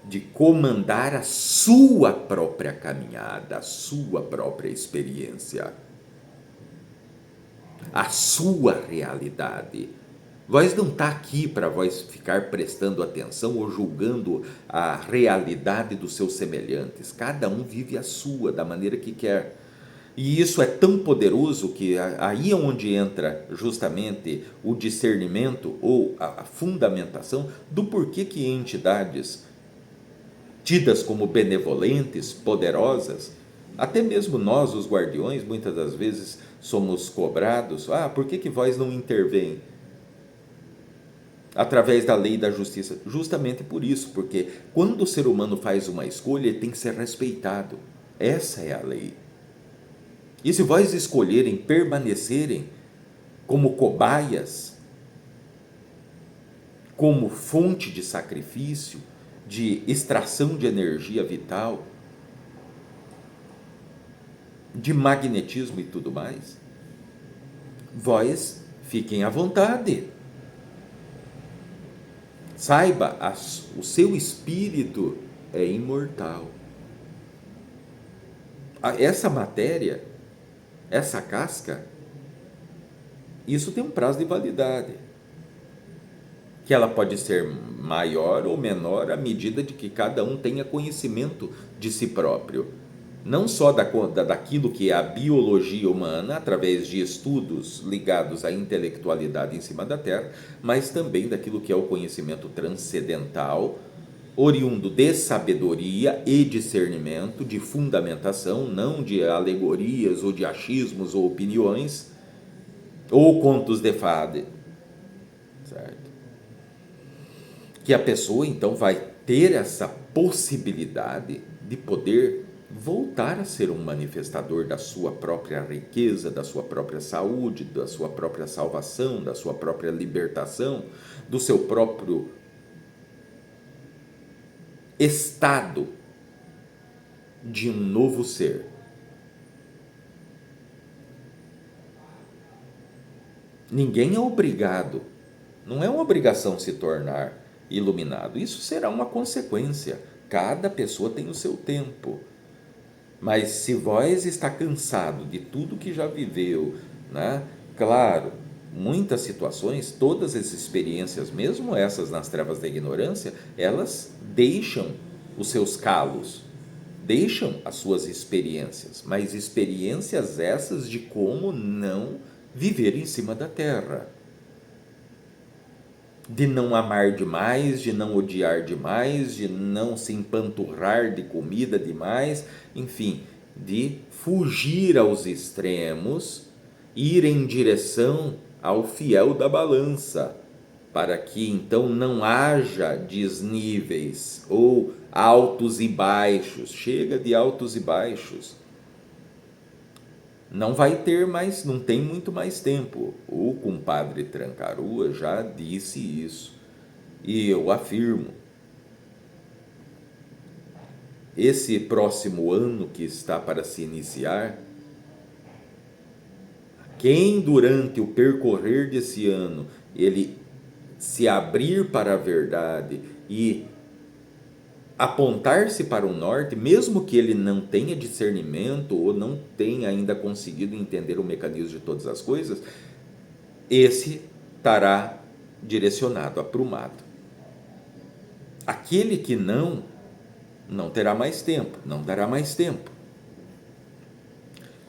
de comandar a sua própria caminhada, a sua própria experiência, a sua realidade. Vós não está aqui para vós ficar prestando atenção ou julgando a realidade dos seus semelhantes. Cada um vive a sua, da maneira que quer. E isso é tão poderoso que aí é onde entra justamente o discernimento ou a fundamentação do porquê que entidades tidas como benevolentes, poderosas, até mesmo nós, os guardiões, muitas das vezes somos cobrados, por que vós não intervém através da lei da justiça? Justamente por isso, porque quando o ser humano faz uma escolha, ele tem que ser respeitado. Essa é a lei. E se vós escolherem permanecerem como cobaias, como fonte de sacrifício, de extração de energia vital, de magnetismo e tudo mais, vós fiquem à vontade. Saiba, o seu espírito é imortal. Essa matéria, essa casca, isso tem um prazo de validade, que ela pode ser maior ou menor à medida de que cada um tenha conhecimento de si próprio, não só daquilo que é a biologia humana, através de estudos ligados à intelectualidade em cima da Terra, mas também daquilo que é o conhecimento transcendental, oriundo de sabedoria e discernimento, de fundamentação, não de alegorias ou de achismos ou opiniões, ou contos de fada, certo? Que a pessoa então vai ter essa possibilidade de poder voltar a ser um manifestador da sua própria riqueza, da sua própria saúde, da sua própria salvação, da sua própria libertação, do seu próprio estado de um novo ser. Ninguém é obrigado, não é uma obrigação se tornar iluminado. Isso será uma consequência. Cada pessoa tem o seu tempo. Mas se vós está cansado de tudo que já viveu, né? Claro, muitas situações, todas as experiências, mesmo essas nas trevas da ignorância, elas deixam os seus calos, deixam as suas experiências, mas experiências essas de como não viver em cima da terra, de não amar demais, de não odiar demais, de não se empanturrar de comida demais, enfim, de fugir aos extremos, ir em direção ao fiel da balança, para que então não haja desníveis ou altos e baixos. Chega de altos e baixos. Não vai ter mais, não tem muito mais tempo. O compadre Trancarua já disse isso. E eu afirmo, esse próximo ano que está para se iniciar, quem durante o percorrer desse ano ele se abrir para a verdade e apontar-se para o norte, mesmo que ele não tenha discernimento ou não tenha ainda conseguido entender o mecanismo de todas as coisas, esse estará direcionado, aprumado. Aquele que não terá mais tempo, não dará mais tempo.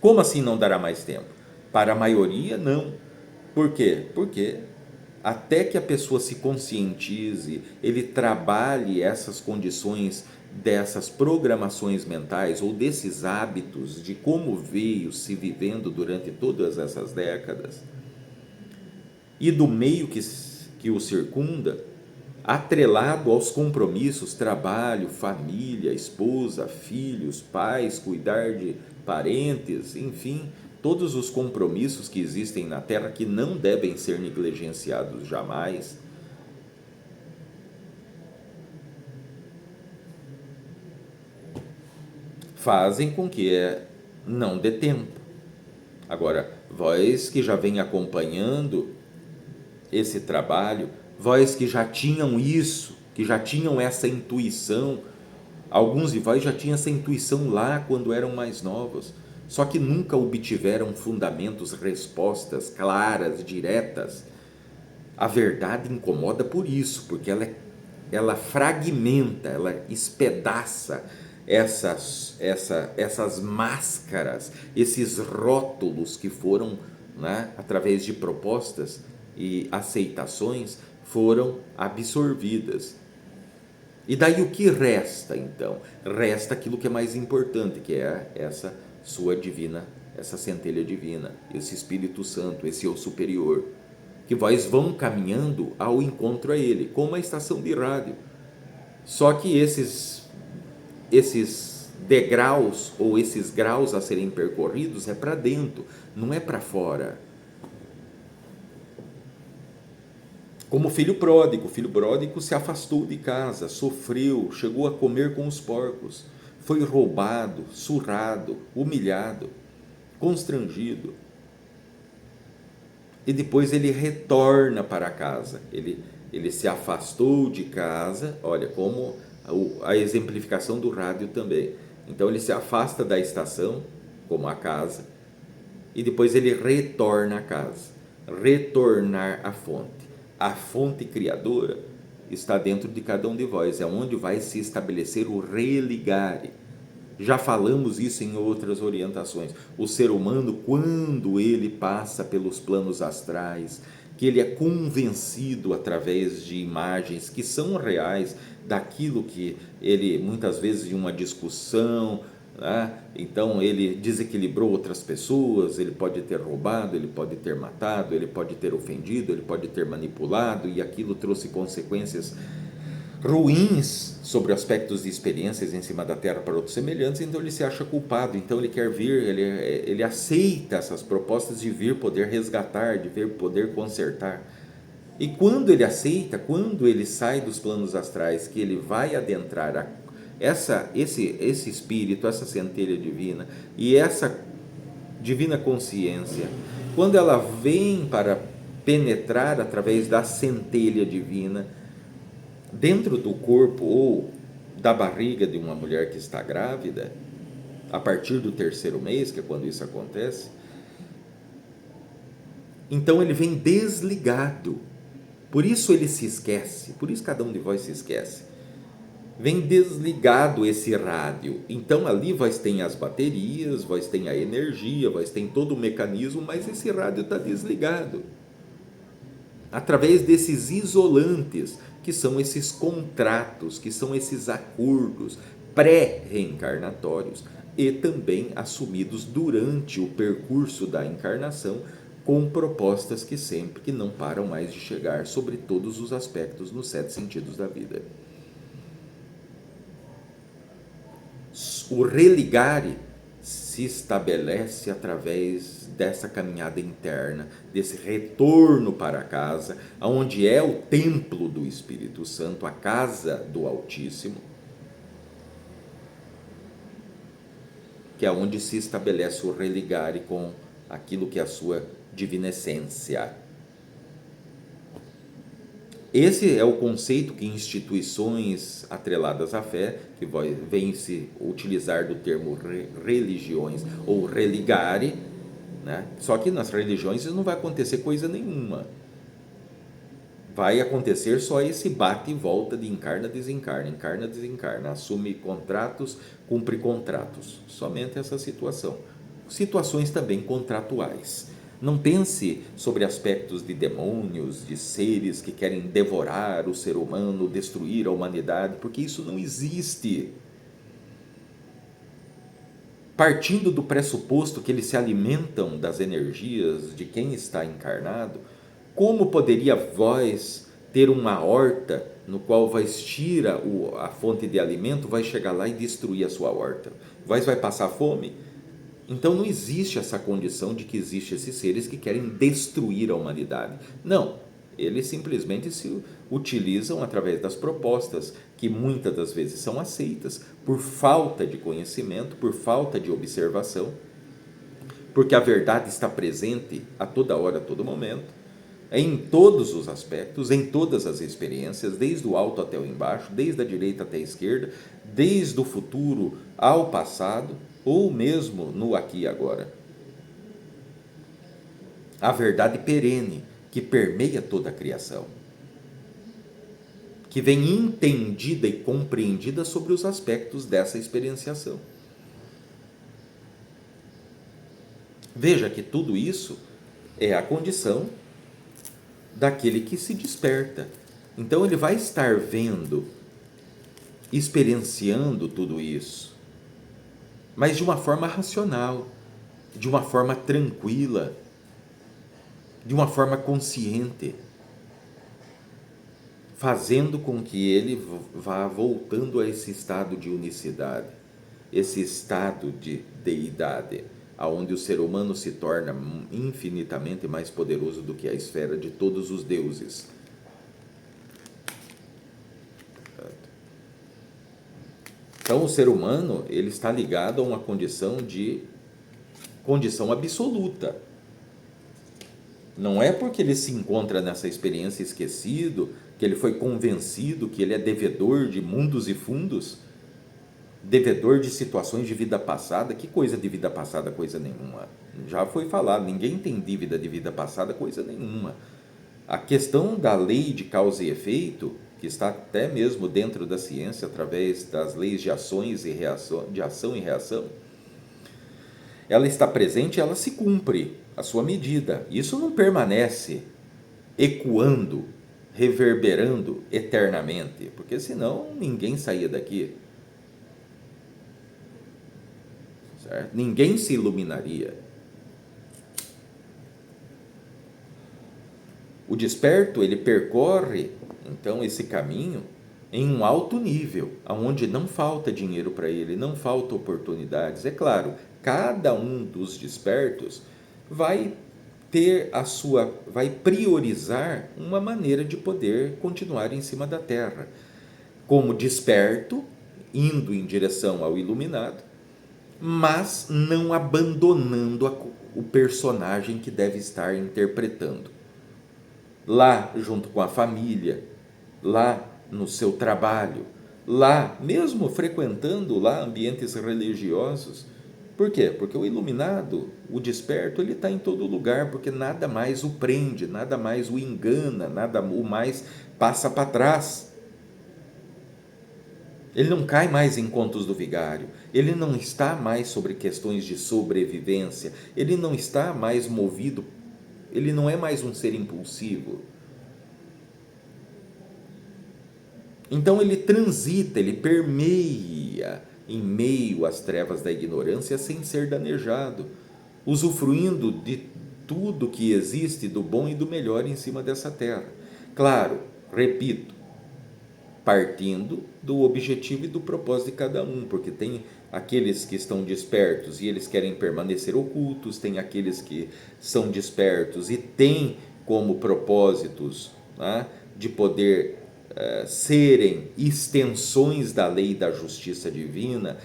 Como assim não dará mais tempo? Para a maioria, não. Por quê? Porque até que a pessoa se conscientize, ele trabalhe essas condições dessas programações mentais ou desses hábitos de como veio se vivendo durante todas essas décadas e do meio que o circunda, atrelado aos compromissos, trabalho, família, esposa, filhos, pais, cuidar de parentes, enfim, todos os compromissos que existem na Terra que não devem ser negligenciados jamais. Fazem com que não dê tempo. Agora, vós que já vem acompanhando esse trabalho, vós que já tinham isso, que já tinham essa intuição, alguns de vós já tinham essa intuição lá quando eram mais novos, só que nunca obtiveram fundamentos, respostas claras, diretas. A verdade incomoda por isso, porque ela fragmenta, ela espedaça essas máscaras, esses rótulos que foram, né, através de propostas e aceitações, foram absorvidas. E daí o que resta então? Resta aquilo que é mais importante, que é essa sua divina, essa centelha divina, esse Espírito Santo, esse eu superior, que vós vão caminhando ao encontro a ele, como a estação de rádio. Só que esses degraus ou esses graus a serem percorridos é para dentro, não é para fora. Como o filho pródigo se afastou de casa, sofreu, chegou a comer com os porcos, foi roubado, surrado, humilhado, constrangido. E depois ele retorna para casa, ele se afastou de casa, olha, como a exemplificação do rádio também. Então ele se afasta da estação, como a casa, e depois ele retorna à casa, retornar à fonte. A fonte criadora está dentro de cada um de vós, é onde vai se estabelecer o religare. Já falamos isso em outras orientações. O ser humano, quando ele passa pelos planos astrais, que ele é convencido através de imagens que são reais, daquilo que ele, muitas vezes, em uma discussão, né? Então ele desequilibrou outras pessoas, ele pode ter roubado, ele pode ter matado, ele pode ter ofendido, ele pode ter manipulado, e aquilo trouxe consequências ruins sobre aspectos de experiências em cima da terra para outros semelhantes. Então ele se acha culpado, então ele quer vir, ele aceita essas propostas de vir poder resgatar, de vir poder consertar. E quando ele aceita, quando ele sai dos planos astrais, que ele vai adentrar esse espírito, essa centelha divina e essa divina consciência, quando ela vem para penetrar através da centelha divina dentro do corpo ou da barriga de uma mulher que está grávida, a partir do 3º mês, que é quando isso acontece, então ele vem desligado. Por isso ele se esquece, por isso cada um de vós se esquece. vem desligado esse rádio. Então ali vós tem as baterias, vós tem a energia, vós tem todo o mecanismo, mas esse rádio está desligado. Através desses isolantes, que são esses contratos, que são esses acordos pré-reencarnatórios e também assumidos durante o percurso da encarnação, com propostas que não param mais de chegar sobre todos os aspectos nos 7 sentidos da vida. O religare se estabelece através dessa caminhada interna, desse retorno para casa, onde é o templo do Espírito Santo, a casa do Altíssimo, que é onde se estabelece o religare com aquilo que é a sua divina essência. Esse é o conceito que instituições atreladas à fé, que vêm se utilizar do termo religiões ou religare, né? Só que nas religiões isso não vai acontecer coisa nenhuma. Vai acontecer só esse bate e volta de encarna, desencarna, assume contratos, cumpre contratos. Somente essa situação. Situações também contratuais. Não pense sobre aspectos de demônios, de seres que querem devorar o ser humano, destruir a humanidade, porque isso não existe. Partindo do pressuposto que eles se alimentam das energias de quem está encarnado, como poderia vós ter uma horta no qual vós tira a fonte de alimento, vai chegar lá e destruir a sua horta? Vós vai passar fome? Então não existe essa condição de que existem esses seres que querem destruir a humanidade. Não, eles simplesmente se utilizam através das propostas, que muitas das vezes são aceitas por falta de conhecimento, por falta de observação, porque a verdade está presente a toda hora, a todo momento, em todos os aspectos, em todas as experiências, desde o alto até o embaixo, desde a direita até a esquerda, desde o futuro ao passado, ou mesmo no aqui e agora. A verdade perene, que permeia toda a criação, que vem entendida e compreendida sobre os aspectos dessa experienciação. Veja que tudo isso é a condição daquele que se desperta. Então ele vai estar vendo, experienciando tudo isso, mas de uma forma racional, de uma forma tranquila, de uma forma consciente, fazendo com que ele vá voltando a esse estado de unicidade, esse estado de deidade, aonde o ser humano se torna infinitamente mais poderoso do que a esfera de todos os deuses. Então o ser humano, ele está ligado a uma condição absoluta. Não é porque ele se encontra nessa experiência esquecido, que ele foi convencido que ele é devedor de mundos e fundos, devedor de situações de vida passada. Que coisa de vida passada? Coisa nenhuma. Já foi falado, ninguém tem dívida de vida passada, coisa nenhuma. A questão da lei de causa e efeito, que está até mesmo dentro da ciência, através das leis de ações e reação, de ação e reação, ela está presente e ela se cumpre à sua medida. Isso não permanece ecoando, reverberando eternamente, porque senão ninguém saía daqui. Certo? Ninguém se iluminaria. O desperto, ele percorre então esse caminho em um alto nível, onde não falta dinheiro para ele, não falta oportunidades. É claro, cada um dos despertos vai priorizar uma maneira de poder continuar em cima da Terra, como desperto, indo em direção ao iluminado, mas não abandonando o personagem que deve estar interpretando. Lá, junto com a família, lá no seu trabalho, lá, mesmo frequentando lá ambientes religiosos. Por quê? Porque o iluminado, o desperto, ele está em todo lugar, porque nada mais o prende, nada mais o engana, nada o mais passa para trás. Ele não cai mais em contos do vigário, ele não está mais sobre questões de sobrevivência, ele não está mais movido, ele não é mais um ser impulsivo. Então ele transita, ele permeia em meio às trevas da ignorância sem ser danejado, usufruindo de tudo que existe do bom e do melhor em cima dessa terra. Claro, repito, partindo do objetivo e do propósito de cada um, porque tem aqueles que estão despertos e eles querem permanecer ocultos, tem aqueles que são despertos e têm como propósitos, né, de poder serem extensões da lei da justiça divina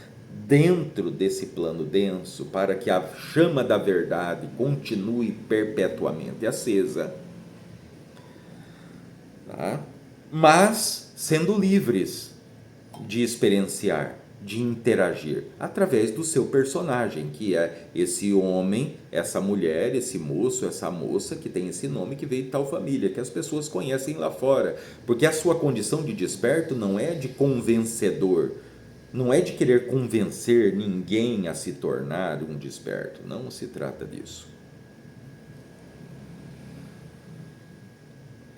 dentro desse plano denso, para que a chama da verdade continue perpetuamente acesa, tá? Mas sendo livres de experienciar, de interagir através do seu personagem, que é esse homem, essa mulher, esse moço, essa moça que tem esse nome, que veio de tal família, que as pessoas conhecem lá fora, porque a sua condição de desperto não é de convencedor, não é de querer convencer ninguém a se tornar um desperto, não se trata disso.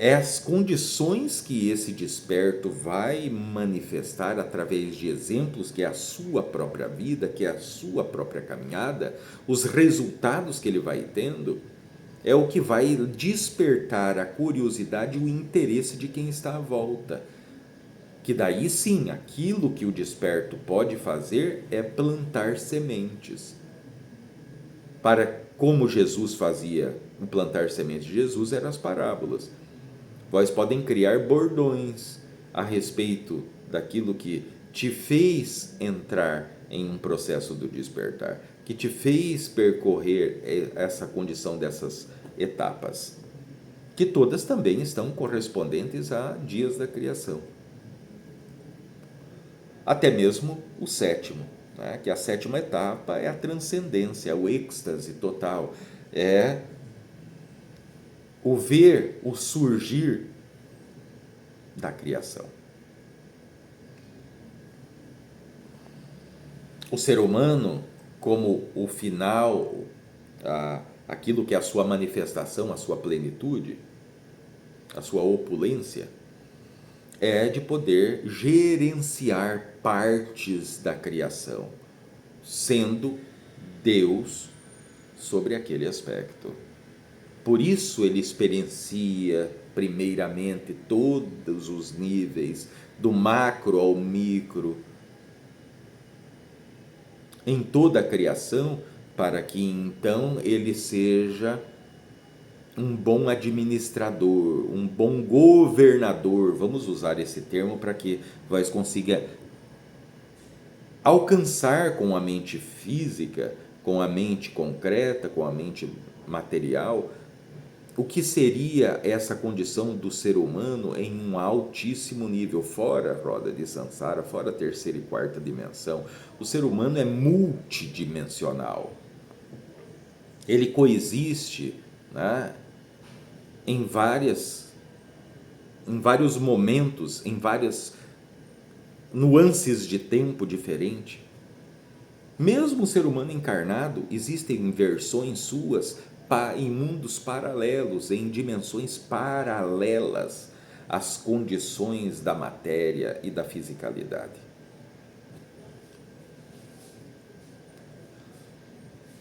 É as condições que esse desperto vai manifestar através de exemplos, que é a sua própria vida, que é a sua própria caminhada, os resultados que ele vai tendo, é o que vai despertar a curiosidade e o interesse de quem está à volta. Que daí sim, aquilo que o desperto pode fazer é plantar sementes. Para como Jesus fazia, o plantar sementes de Jesus eram as parábolas. Vós podem criar bordões a respeito daquilo que te fez entrar em um processo do despertar, que te fez percorrer essa condição dessas etapas, que todas também estão correspondentes a dias da criação. Até mesmo o sétimo, né? Que a sétima etapa é a transcendência, o êxtase total, é o ver, o surgir da criação. O ser humano, como o final, aquilo que é a sua manifestação, a sua plenitude, a sua opulência, é de poder gerenciar partes da criação, sendo Deus sobre aquele aspecto. Por isso ele experiencia primeiramente todos os níveis, do macro ao micro, em toda a criação, para que então ele seja um bom administrador, um bom governador, vamos usar esse termo para que você consiga alcançar com a mente física, com a mente concreta, com a mente material, o que seria essa condição do ser humano em um altíssimo nível, fora a roda de Sansara, fora a terceira e quarta dimensão. O ser humano é multidimensional. Ele coexiste, né, em vários momentos, em várias nuances de tempo diferente. Mesmo o ser humano encarnado, existem versões suas em mundos paralelos, em dimensões paralelas às condições da matéria e da fisicalidade.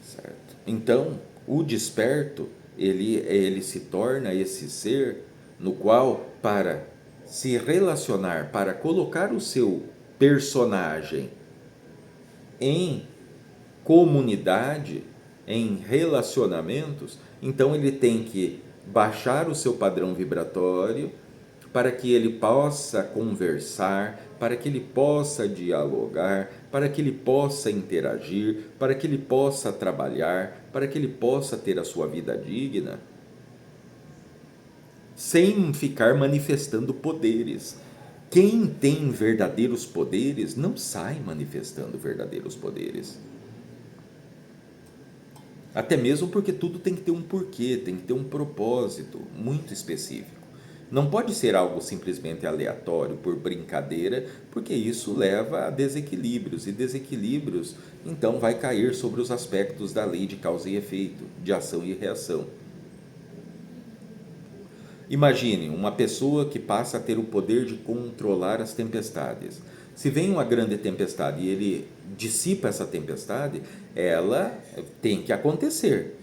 Certo? Então, o desperto, ele se torna esse ser no qual, para se relacionar, para colocar o seu personagem em comunidade, em relacionamentos, então ele tem que baixar o seu padrão vibratório para que ele possa conversar, para que ele possa dialogar, para que ele possa interagir, para que ele possa trabalhar, para que ele possa ter a sua vida digna, sem ficar manifestando poderes. Quem tem verdadeiros poderes não sai manifestando verdadeiros poderes. Até mesmo porque tudo tem que ter um porquê, tem que ter um propósito muito específico. Não pode ser algo simplesmente aleatório, por brincadeira, porque isso leva a desequilíbrios, e desequilíbrios, então, vai cair sobre os aspectos da lei de causa e efeito, de ação e reação. Imagine uma pessoa que passa a ter o poder de controlar as tempestades. Se vem uma grande tempestade e ele dissipa essa tempestade, ela tem que acontecer.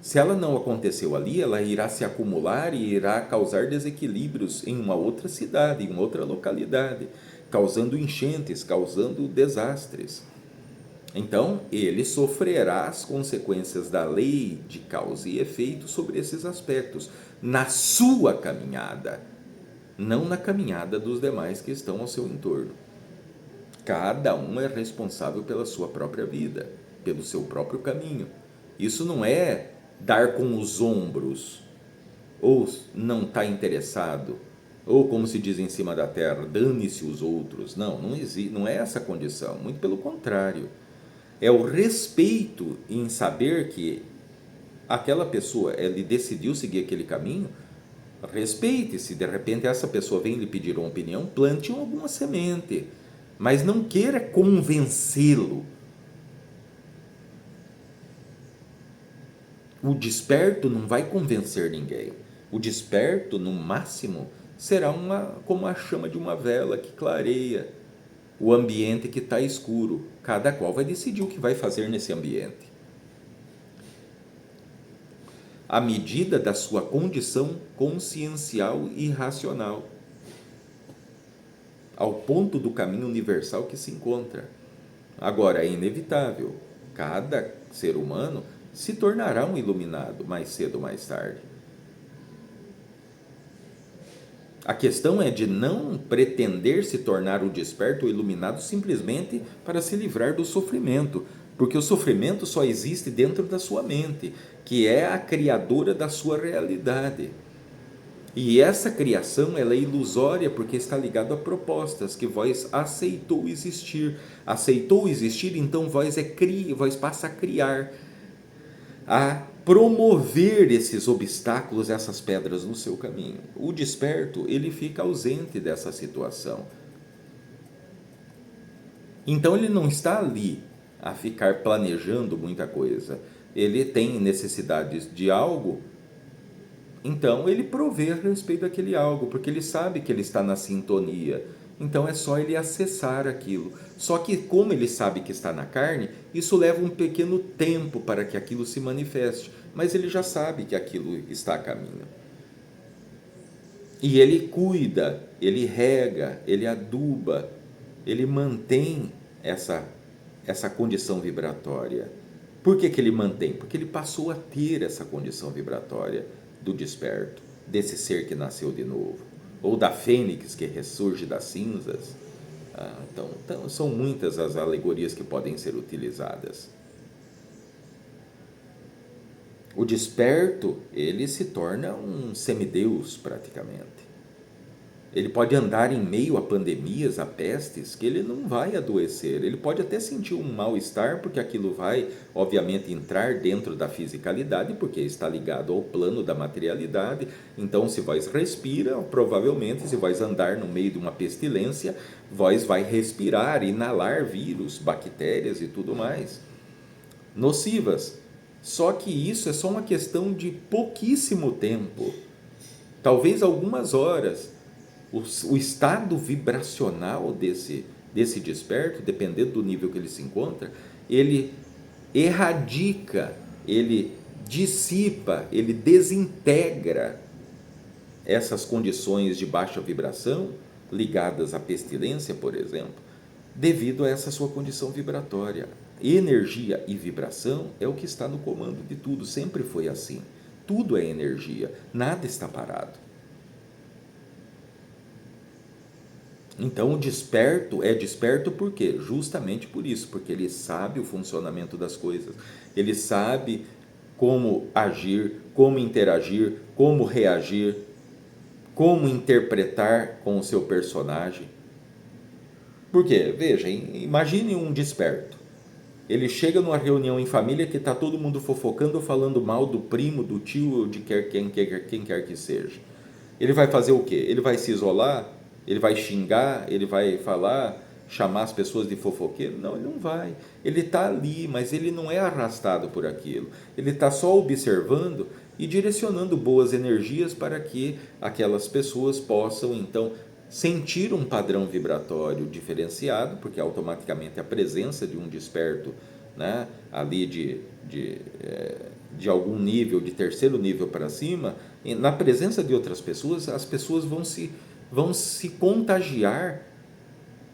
Se ela não aconteceu ali, ela irá se acumular e irá causar desequilíbrios em uma outra cidade, em uma outra localidade, causando enchentes, causando desastres. Então, ele sofrerá as consequências da lei de causa e efeito sobre esses aspectos, na sua caminhada, não na caminhada dos demais que estão ao seu entorno. Cada um é responsável pela sua própria vida, pelo seu próprio caminho. Isso não é dar com os ombros, ou não estar interessado, ou como se diz em cima da terra, dane-se os outros. Não, não existe, não é essa condição, muito pelo contrário. É o respeito em saber que aquela pessoa, ele decidiu seguir aquele caminho, respeite. Se de repente essa pessoa vem lhe pedir uma opinião, plante alguma semente, mas não queira convencê-lo. O desperto não vai convencer ninguém. O desperto, no máximo, será como a chama de uma vela que clareia o ambiente que está escuro. Cada qual vai decidir o que vai fazer nesse ambiente, à medida da sua condição consciencial e racional, ao ponto do caminho universal que se encontra. Agora, é inevitável, cada ser humano se tornará um iluminado, mais cedo ou mais tarde. A questão é de não pretender se tornar o desperto ou iluminado simplesmente para se livrar do sofrimento, porque o sofrimento só existe dentro da sua mente, que é a criadora da sua realidade. E essa criação, ela é ilusória porque está ligada a propostas que vós aceitou existir. Aceitou existir, então vós passa a criar, a promover esses obstáculos, essas pedras no seu caminho. O desperto, ele fica ausente dessa situação. Então ele não está ali a ficar planejando muita coisa. Ele tem necessidades de algo, então ele provê a respeito daquele algo, porque ele sabe que ele está na sintonia. Então é só ele acessar aquilo. Só que como ele sabe que está na carne, isso leva um pequeno tempo para que aquilo se manifeste, mas ele já sabe que aquilo está a caminho. E ele cuida, ele rega, ele aduba, ele mantém essa condição vibratória. Por que ele mantém? Porque ele passou a ter essa condição vibratória do desperto, desse ser que nasceu de novo, ou da fênix que ressurge das cinzas. Então, são muitas as alegorias que podem ser utilizadas. O desperto, ele se torna um semideus praticamente. Ele pode andar em meio a pandemias, a pestes, que ele não vai adoecer. Ele pode até sentir um mal-estar, porque aquilo vai, obviamente, entrar dentro da fisicalidade, porque está ligado ao plano da materialidade. Então, se vós respira, provavelmente, se vós andar no meio de uma pestilência, vós vai respirar, inalar vírus, bactérias e tudo mais, nocivas. Só que isso é só uma questão de pouquíssimo tempo, talvez algumas horas. O estado vibracional desse desperto, dependendo do nível que ele se encontra, ele erradica, ele dissipa, ele desintegra essas condições de baixa vibração, ligadas à pestilência, por exemplo, devido a essa sua condição vibratória. Energia e vibração é o que está no comando de tudo, sempre foi assim. Tudo é energia, nada está parado. Então o desperto é desperto por quê? Justamente por isso, porque ele sabe o funcionamento das coisas, ele sabe como agir, como interagir, como reagir, como interpretar com o seu personagem. Por quê? Veja, imagine um desperto. Ele chega numa reunião em família que está todo mundo fofocando, falando mal do primo, do tio, ou de quem quer que seja. Ele vai fazer o quê? Ele vai se isolar? Ele vai xingar? Ele vai falar, chamar as pessoas de fofoqueiro? Não, ele não vai. Ele está ali, mas ele não é arrastado por aquilo. Ele está só observando e direcionando boas energias para que aquelas pessoas possam, então, sentir um padrão vibratório diferenciado, porque automaticamente a presença de um desperto, né, ali de algum nível, de terceiro nível para cima, na presença de outras pessoas, as pessoas vão se contagiar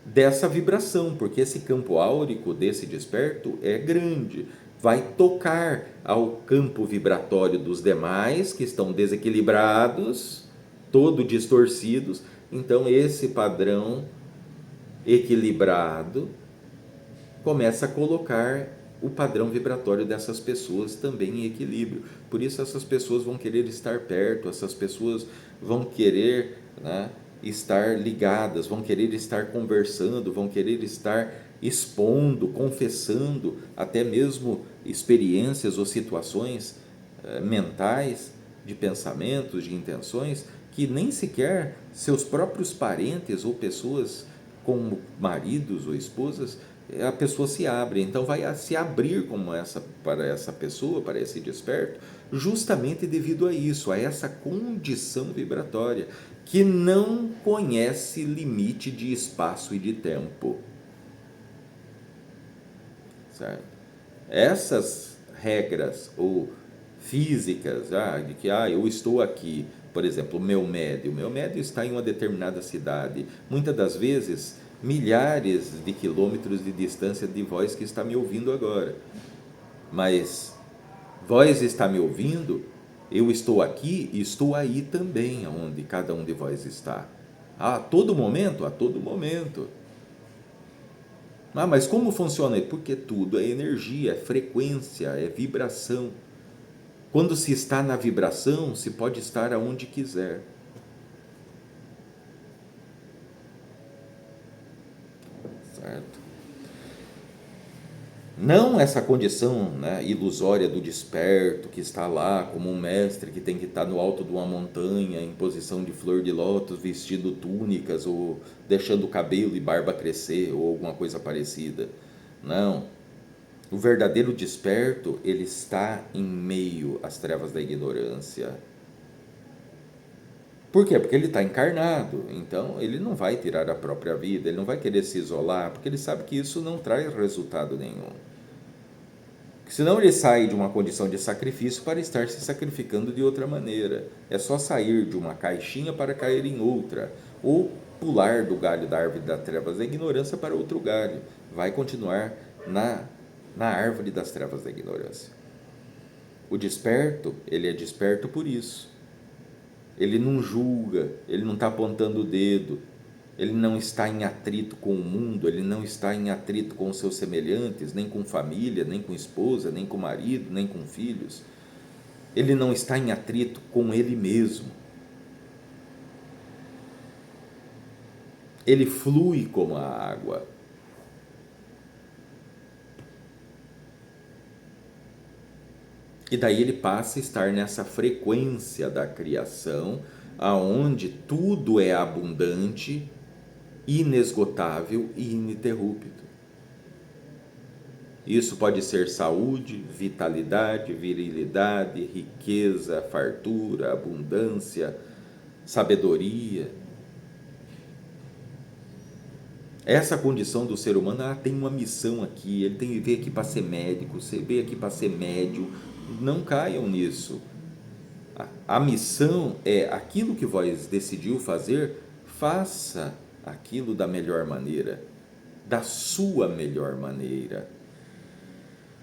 dessa vibração, porque esse campo áurico desse desperto é grande, vai tocar ao campo vibratório dos demais que estão desequilibrados, todo distorcidos. Então esse padrão equilibrado começa a colocar o padrão vibratório dessas pessoas também em equilíbrio. Por isso essas pessoas vão querer estar perto, essas pessoas vão querer, né, estar ligadas, vão querer estar conversando, vão querer estar expondo, confessando, até mesmo experiências ou situações mentais, de pensamentos, de intenções, que nem sequer seus próprios parentes ou pessoas como maridos ou esposas, a pessoa se abre, então vai se abrir como para essa pessoa, para esse desperto, justamente devido a isso, a essa condição vibratória, que não conhece limite de espaço e de tempo. Certo? Essas regras ou físicas, de que eu estou aqui, por exemplo, o meu médio está em uma determinada cidade, muitas das vezes milhares de quilômetros de distância de vós que está me ouvindo agora, mas vós está me ouvindo, eu estou aqui e estou aí também, onde cada um de vós está, a todo momento, a todo momento. Mas como funciona? Porque tudo é energia, é frequência, é vibração. Quando se está na vibração, se pode estar aonde quiser. Certo? Não essa condição, né, ilusória do desperto, que está lá como um mestre que tem que estar no alto de uma montanha, em posição de flor de lótus, vestindo túnicas ou deixando o cabelo e barba crescer ou alguma coisa parecida. Não. O verdadeiro desperto, ele está em meio às trevas da ignorância. Por quê? Porque ele está encarnado, então ele não vai tirar a própria vida, ele não vai querer se isolar, porque ele sabe que isso não traz resultado nenhum. Senão ele sai de uma condição de sacrifício para estar se sacrificando de outra maneira. É só sair de uma caixinha para cair em outra, ou pular do galho da árvore das trevas da ignorância para outro galho. Vai continuar na árvore das trevas da ignorância. O desperto, ele é desperto por isso. Ele não julga, ele não está apontando o dedo, ele não está em atrito com o mundo, ele não está em atrito com os seus semelhantes, nem com família, nem com esposa, nem com marido, nem com filhos. Ele não está em atrito com ele mesmo. Ele flui como a água. E daí ele passa a estar nessa frequência da criação, aonde tudo é abundante, inesgotável e ininterrupto. Isso pode ser saúde, vitalidade, virilidade, riqueza, fartura, abundância, sabedoria. Essa condição do ser humano, tem uma missão aqui, ele tem que vir aqui para ser médico, você veio aqui para ser médium. Não caiam nisso. A missão é aquilo que vós decidiu fazer, faça aquilo da melhor maneira, da sua melhor maneira,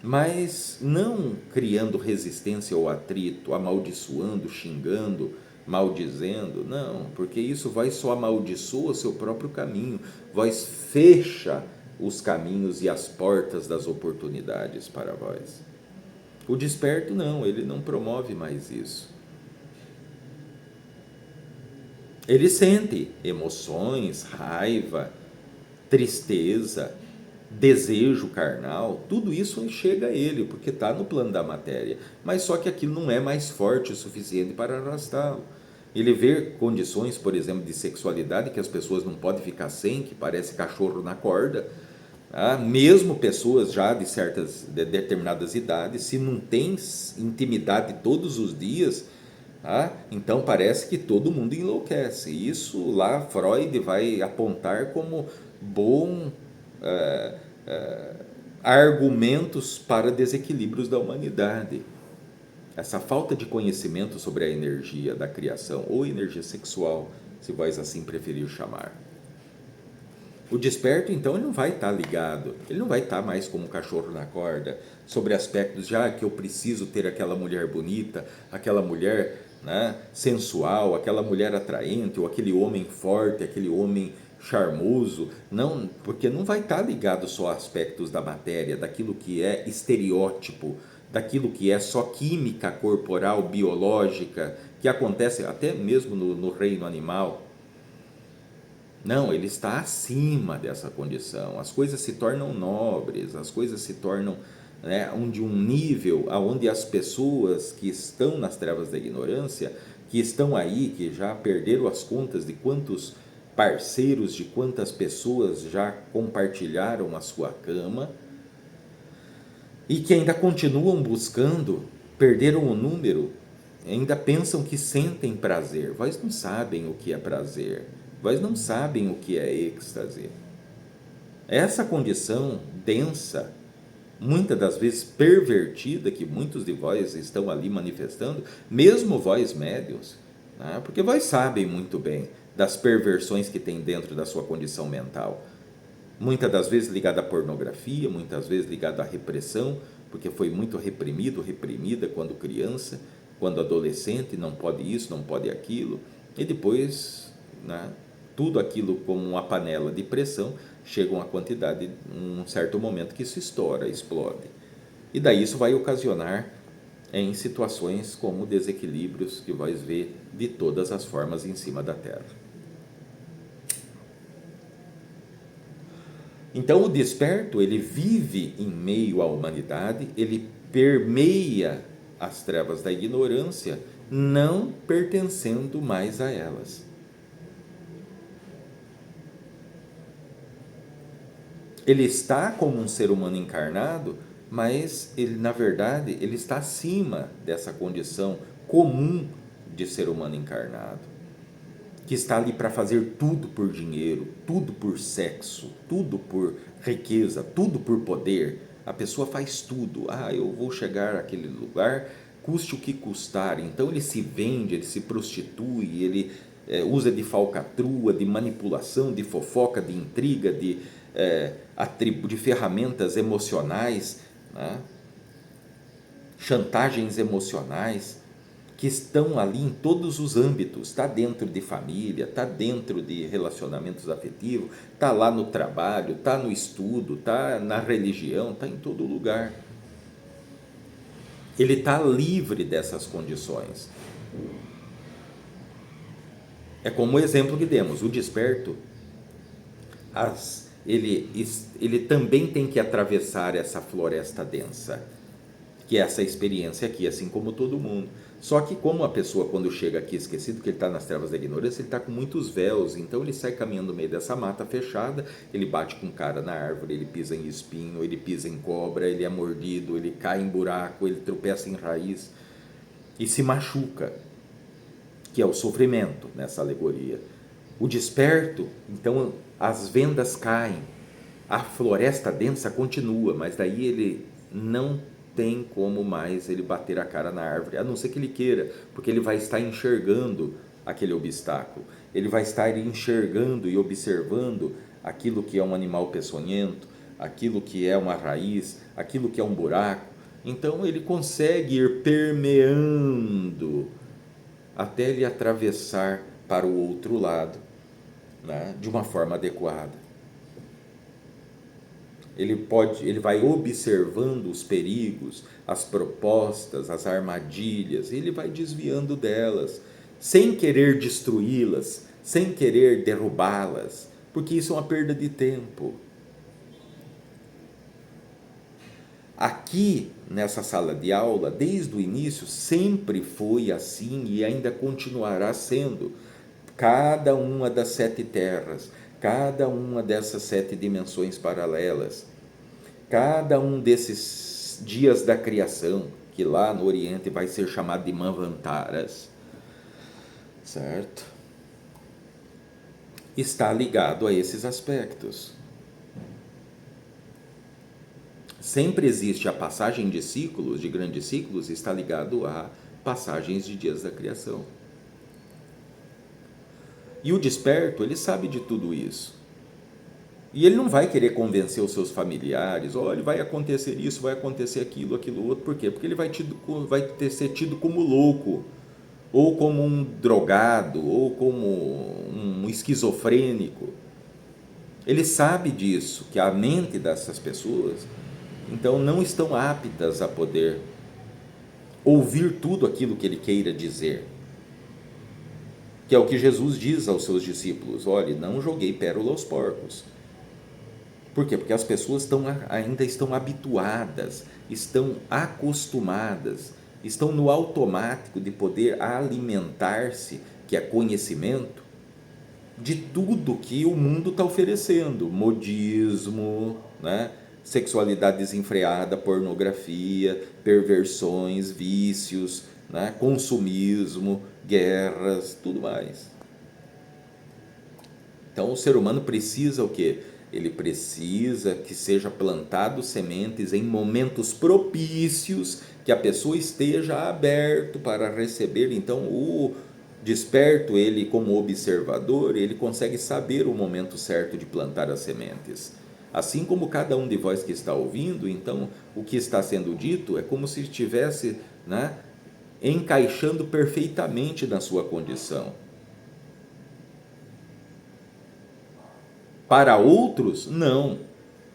mas não criando resistência ou atrito, amaldiçoando, xingando, maldizendo, não, porque isso vai só amaldiçoar o seu próprio caminho, vós fecha os caminhos e as portas das oportunidades para vós. O desperto não, ele não promove mais isso. Ele sente emoções, raiva, tristeza, desejo carnal, tudo isso chega a ele, porque está no plano da matéria, mas só que aquilo não é mais forte o suficiente para arrastá-lo. Ele vê condições, por exemplo, de sexualidade que as pessoas não podem ficar sem, que parece cachorro na corda. Tá? Mesmo pessoas já de determinadas idades, se não tem intimidade todos os dias, tá? Então parece que todo mundo enlouquece. Isso lá Freud vai apontar como bom eh, argumentos para desequilíbrios da humanidade. Essa falta de conhecimento sobre a energia da criação, ou energia sexual, se vós assim preferir chamar. O desperto, então, ele não vai estar ligado, ele não vai estar mais como um cachorro na corda, sobre aspectos já que eu preciso ter aquela mulher bonita, aquela mulher, né, sensual, aquela mulher atraente, ou aquele homem forte, aquele homem charmoso. Não, porque não vai estar ligado só a aspectos da matéria, daquilo que é estereótipo, daquilo que é só química corporal, biológica, que acontece até mesmo no reino animal. Não, ele está acima dessa condição. As coisas se tornam nobres, as coisas se tornam, né, de um nível onde as pessoas que estão nas trevas da ignorância, que estão aí, que já perderam as contas de quantos parceiros, de quantas pessoas já compartilharam a sua cama, e que ainda continuam buscando, perderam o número, ainda pensam que sentem prazer. Vós não sabem o que é prazer, vós não sabem o que é êxtase. Essa condição densa, muitas das vezes pervertida, que muitos de vós estão ali manifestando, mesmo vós médiuns, né? Porque vós sabem muito bem das perversões que tem dentro da sua condição mental. Muitas das vezes ligada à pornografia, muitas vezes ligada à repressão, porque foi muito reprimido, reprimida quando criança, quando adolescente, não pode isso, não pode aquilo, e depois, né, tudo aquilo como uma panela de pressão, chega uma quantidade, um certo momento que isso estoura, explode. E daí isso vai ocasionar em situações como desequilíbrios que vais ver de todas as formas em cima da Terra. Então o desperto, ele vive em meio à humanidade, ele permeia as trevas da ignorância, não pertencendo mais a elas. Ele está como um ser humano encarnado, mas ele, na verdade, ele está acima dessa condição comum de ser humano encarnado, que está ali para fazer tudo por dinheiro, tudo por sexo, tudo por riqueza, tudo por poder. A pessoa faz tudo. Eu vou chegar àquele lugar, custe o que custar. Então ele se vende, ele se prostitui, ele usa de falcatrua, de manipulação, de fofoca, de intriga, de ferramentas emocionais, né? Chantagens emocionais, que estão ali em todos os âmbitos, está dentro de família, está dentro de relacionamentos afetivos, está lá no trabalho, está no estudo, está na religião, está em todo lugar. Ele está livre dessas condições. É como o exemplo que demos, o desperto, ele também tem que atravessar essa floresta densa, que é essa experiência aqui, assim como todo mundo. Só que como a pessoa, quando chega aqui esquecido que ele está nas trevas da ignorância, ele está com muitos véus, então ele sai caminhando no meio dessa mata fechada, ele bate com cara na árvore, ele pisa em espinho, ele pisa em cobra, ele é mordido, ele cai em buraco, ele tropeça em raiz e se machuca, que é o sofrimento nessa alegoria. O desperto, então as vendas caem, a floresta densa continua, mas daí ele não tem como mais ele bater a cara na árvore, a não ser que ele queira, porque ele vai estar enxergando aquele obstáculo, ele vai estar enxergando e observando aquilo que é um animal peçonhento, aquilo que é uma raiz, aquilo que é um buraco. Então ele consegue ir permeando até ele atravessar para o outro lado, né, de uma forma adequada. Ele vai observando os perigos, as propostas, as armadilhas, e ele vai desviando delas, sem querer destruí-las, sem querer derrubá-las, porque isso é uma perda de tempo. Aqui, nessa sala de aula, desde o início, sempre foi assim e ainda continuará sendo. Cada uma das 7 terras, cada uma dessas 7 dimensões paralelas, cada um desses dias da criação, que lá no Oriente vai ser chamado de Manvantaras, certo? Está ligado a esses aspectos. Sempre existe a passagem de ciclos, de grandes ciclos, está ligado a passagens de dias da criação. E o desperto, ele sabe de tudo isso. E ele não vai querer convencer os seus familiares, olha, vai acontecer isso, vai acontecer aquilo, aquilo outro. Por quê? Porque ele vai ser tido como louco, ou como um drogado, ou como um esquizofrênico. Ele sabe disso, que a mente dessas pessoas, então, não estão aptas a poder ouvir tudo aquilo que ele queira dizer. Que é o que Jesus diz aos seus discípulos: olhe, não joguei pérola aos porcos. Por quê? Porque as pessoas ainda estão habituadas, estão acostumadas, estão no automático de poder alimentar-se, que é conhecimento, de tudo que o mundo está oferecendo. Modismo, né? Sexualidade desenfreada, pornografia, perversões, vícios, né? Consumismo, guerras, tudo mais. Então o ser humano precisa o quê? Ele precisa que seja plantado sementes em momentos propícios, que a pessoa esteja aberto para receber. Então o desperto, ele como observador, ele consegue saber o momento certo de plantar as sementes. Assim como cada um de vós que está ouvindo, então o que está sendo dito é como se estivesse, né, encaixando perfeitamente na sua condição. Para outros, não.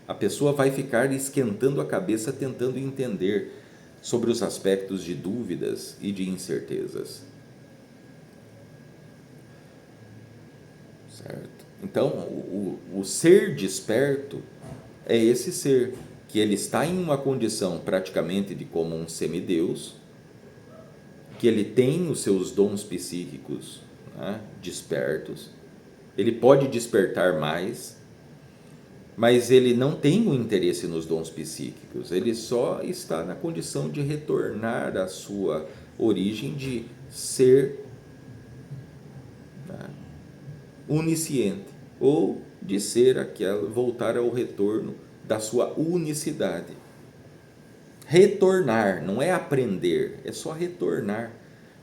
A pessoa vai ficar esquentando a cabeça tentando entender sobre os aspectos de dúvidas e de incertezas. Certo? Então, o ser desperto é esse ser que ele está em uma condição praticamente de como um semideus, que ele tem os seus dons psíquicos, né, despertos, ele pode despertar mais, mas ele não tem o interesse nos dons psíquicos, ele só está na condição de retornar à sua origem de ser, né, onisciente, ou de ser voltar ao retorno da sua unicidade. Retornar, não é aprender, é só retornar.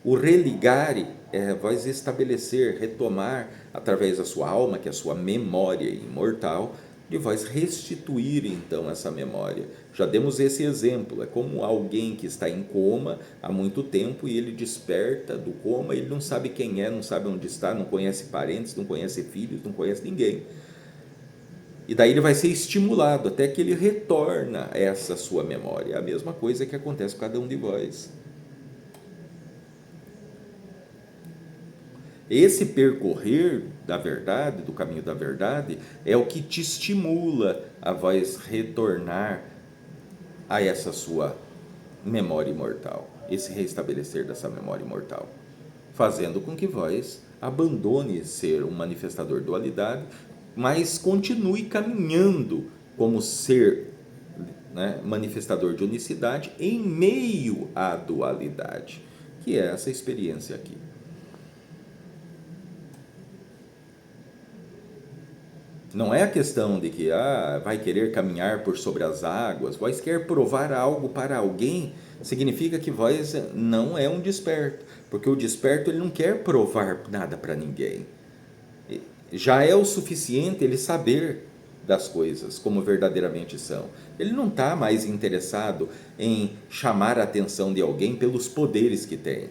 O religare é vós estabelecer, retomar através da sua alma, que é a sua memória imortal, de vós restituir então essa memória. Já demos esse exemplo, é como alguém que está em coma há muito tempo e ele desperta do coma, ele não sabe quem é, não sabe onde está, não conhece parentes, não conhece filhos, não conhece ninguém. E daí ele vai ser estimulado até que ele retorna a essa sua memória. É a mesma coisa que acontece com cada um de vós. Esse percorrer da verdade, do caminho da verdade, é o que te estimula a vós retornar a essa sua memória imortal, esse restabelecer dessa memória imortal, fazendo com que vós abandone ser um manifestador de dualidade, mas continue caminhando como ser, né, manifestador de unicidade em meio à dualidade, que é essa experiência aqui. Não é a questão de que vai querer caminhar por sobre as águas, vós quer provar algo para alguém, significa que vós não é um desperto, porque o desperto ele não quer provar nada para ninguém. Já é o suficiente ele saber das coisas como verdadeiramente são. Ele não está mais interessado em chamar a atenção de alguém pelos poderes que tem.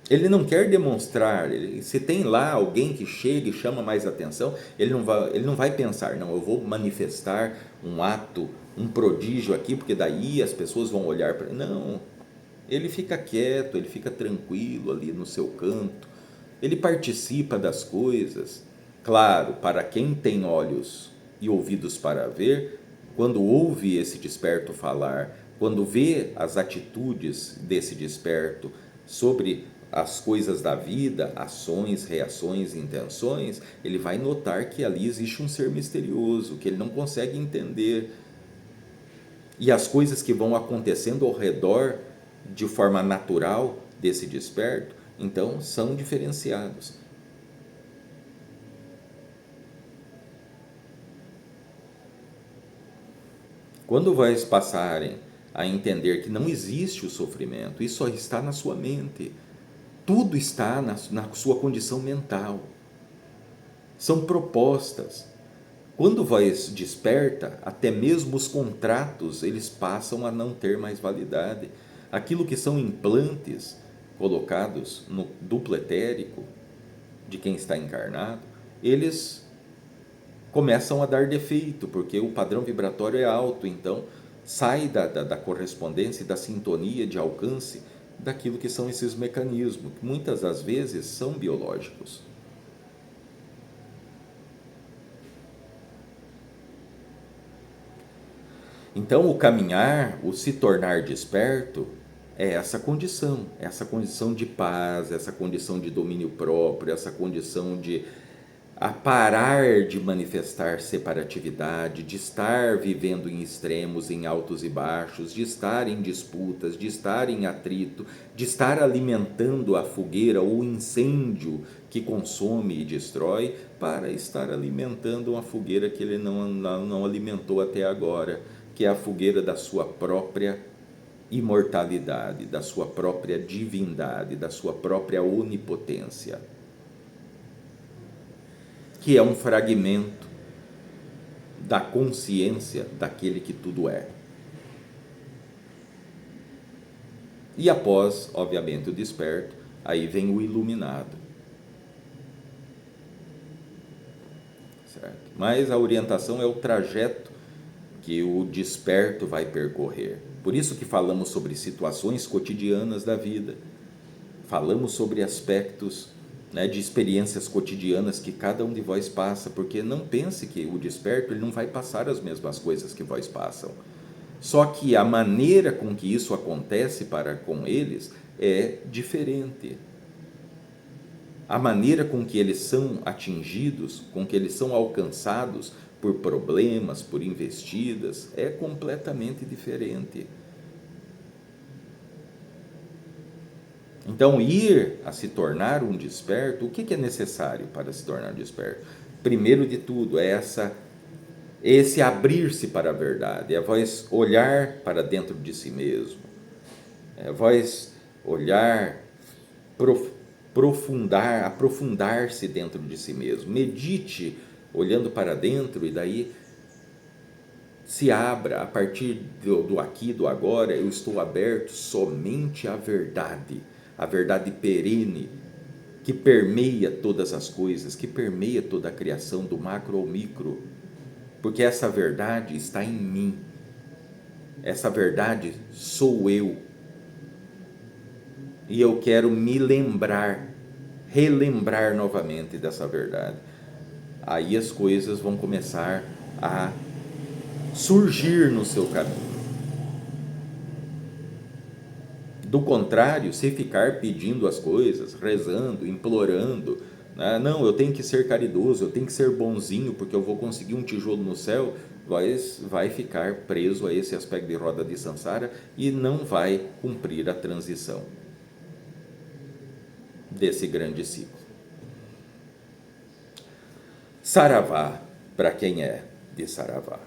Ele não quer demonstrar, se tem lá alguém que chega e chama mais atenção, ele não vai pensar, não, eu vou manifestar um ato, um prodígio aqui, porque daí as pessoas vão olhar para... Não, ele fica quieto, ele fica tranquilo ali no seu canto, ele participa das coisas. Claro, para quem tem olhos e ouvidos para ver, quando ouve esse desperto falar, quando vê as atitudes desse desperto sobre as coisas da vida, ações, reações, intenções, ele vai notar que ali existe um ser misterioso, que ele não consegue entender. E as coisas que vão acontecendo ao redor de forma natural desse desperto, então são diferenciados. Quando vais passarem a entender que não existe o sofrimento, isso só está na sua mente. Tudo está na sua condição mental. São propostas. Quando vós desperta, até mesmo os contratos, eles passam a não ter mais validade. Aquilo que são implantes colocados no duplo etérico de quem está encarnado, eles começam a dar defeito, porque o padrão vibratório é alto, então sai da correspondência e da sintonia de alcance daquilo que são esses mecanismos, que muitas das vezes são biológicos. Então, o caminhar, o se tornar desperto, é essa condição de paz, essa condição de domínio próprio, essa condição de parar de manifestar separatividade, de estar vivendo em extremos, em altos e baixos, de estar em disputas, de estar em atrito, de estar alimentando a fogueira ou o incêndio que consome e destrói, para estar alimentando uma fogueira que ele não alimentou até agora, que é a fogueira da sua própria imortalidade, da sua própria divindade, da sua própria onipotência, que é um fragmento da consciência daquele que tudo é. E após, obviamente, o desperto, aí vem o iluminado. Certo? Mas a orientação é o trajeto que o desperto vai percorrer. Por isso que falamos sobre situações cotidianas da vida, falamos sobre aspectos, né, de experiências cotidianas que cada um de vós passa, porque não pense que o desperto ele não vai passar as mesmas coisas que vós passam. Só que a maneira com que isso acontece para com eles é diferente. A maneira com que eles são atingidos, com que eles são alcançados por problemas, por investidas, é completamente diferente. Então, ir a se tornar um desperto, o que é necessário para se tornar um desperto? Primeiro de tudo, é esse abrir-se para a verdade, é vós olhar para dentro de si mesmo, é vós olhar, aprofundar-se dentro de si mesmo. Medite olhando para dentro e daí se abra a partir do aqui, do agora. Eu estou aberto somente à verdade, a verdade perene, que permeia todas as coisas, que permeia toda a criação, do macro ao micro, porque essa verdade está em mim, essa verdade sou eu, e eu quero me relembrar novamente dessa verdade. Aí as coisas vão começar a surgir no seu caminho. Do contrário, se ficar pedindo as coisas, rezando, implorando, né? Não, eu tenho que ser caridoso, eu tenho que ser bonzinho porque eu vou conseguir um tijolo no céu, vai ficar preso a esse aspecto de roda de samsara e não vai cumprir a transição desse grande ciclo. Saravá, para quem é de Saravá.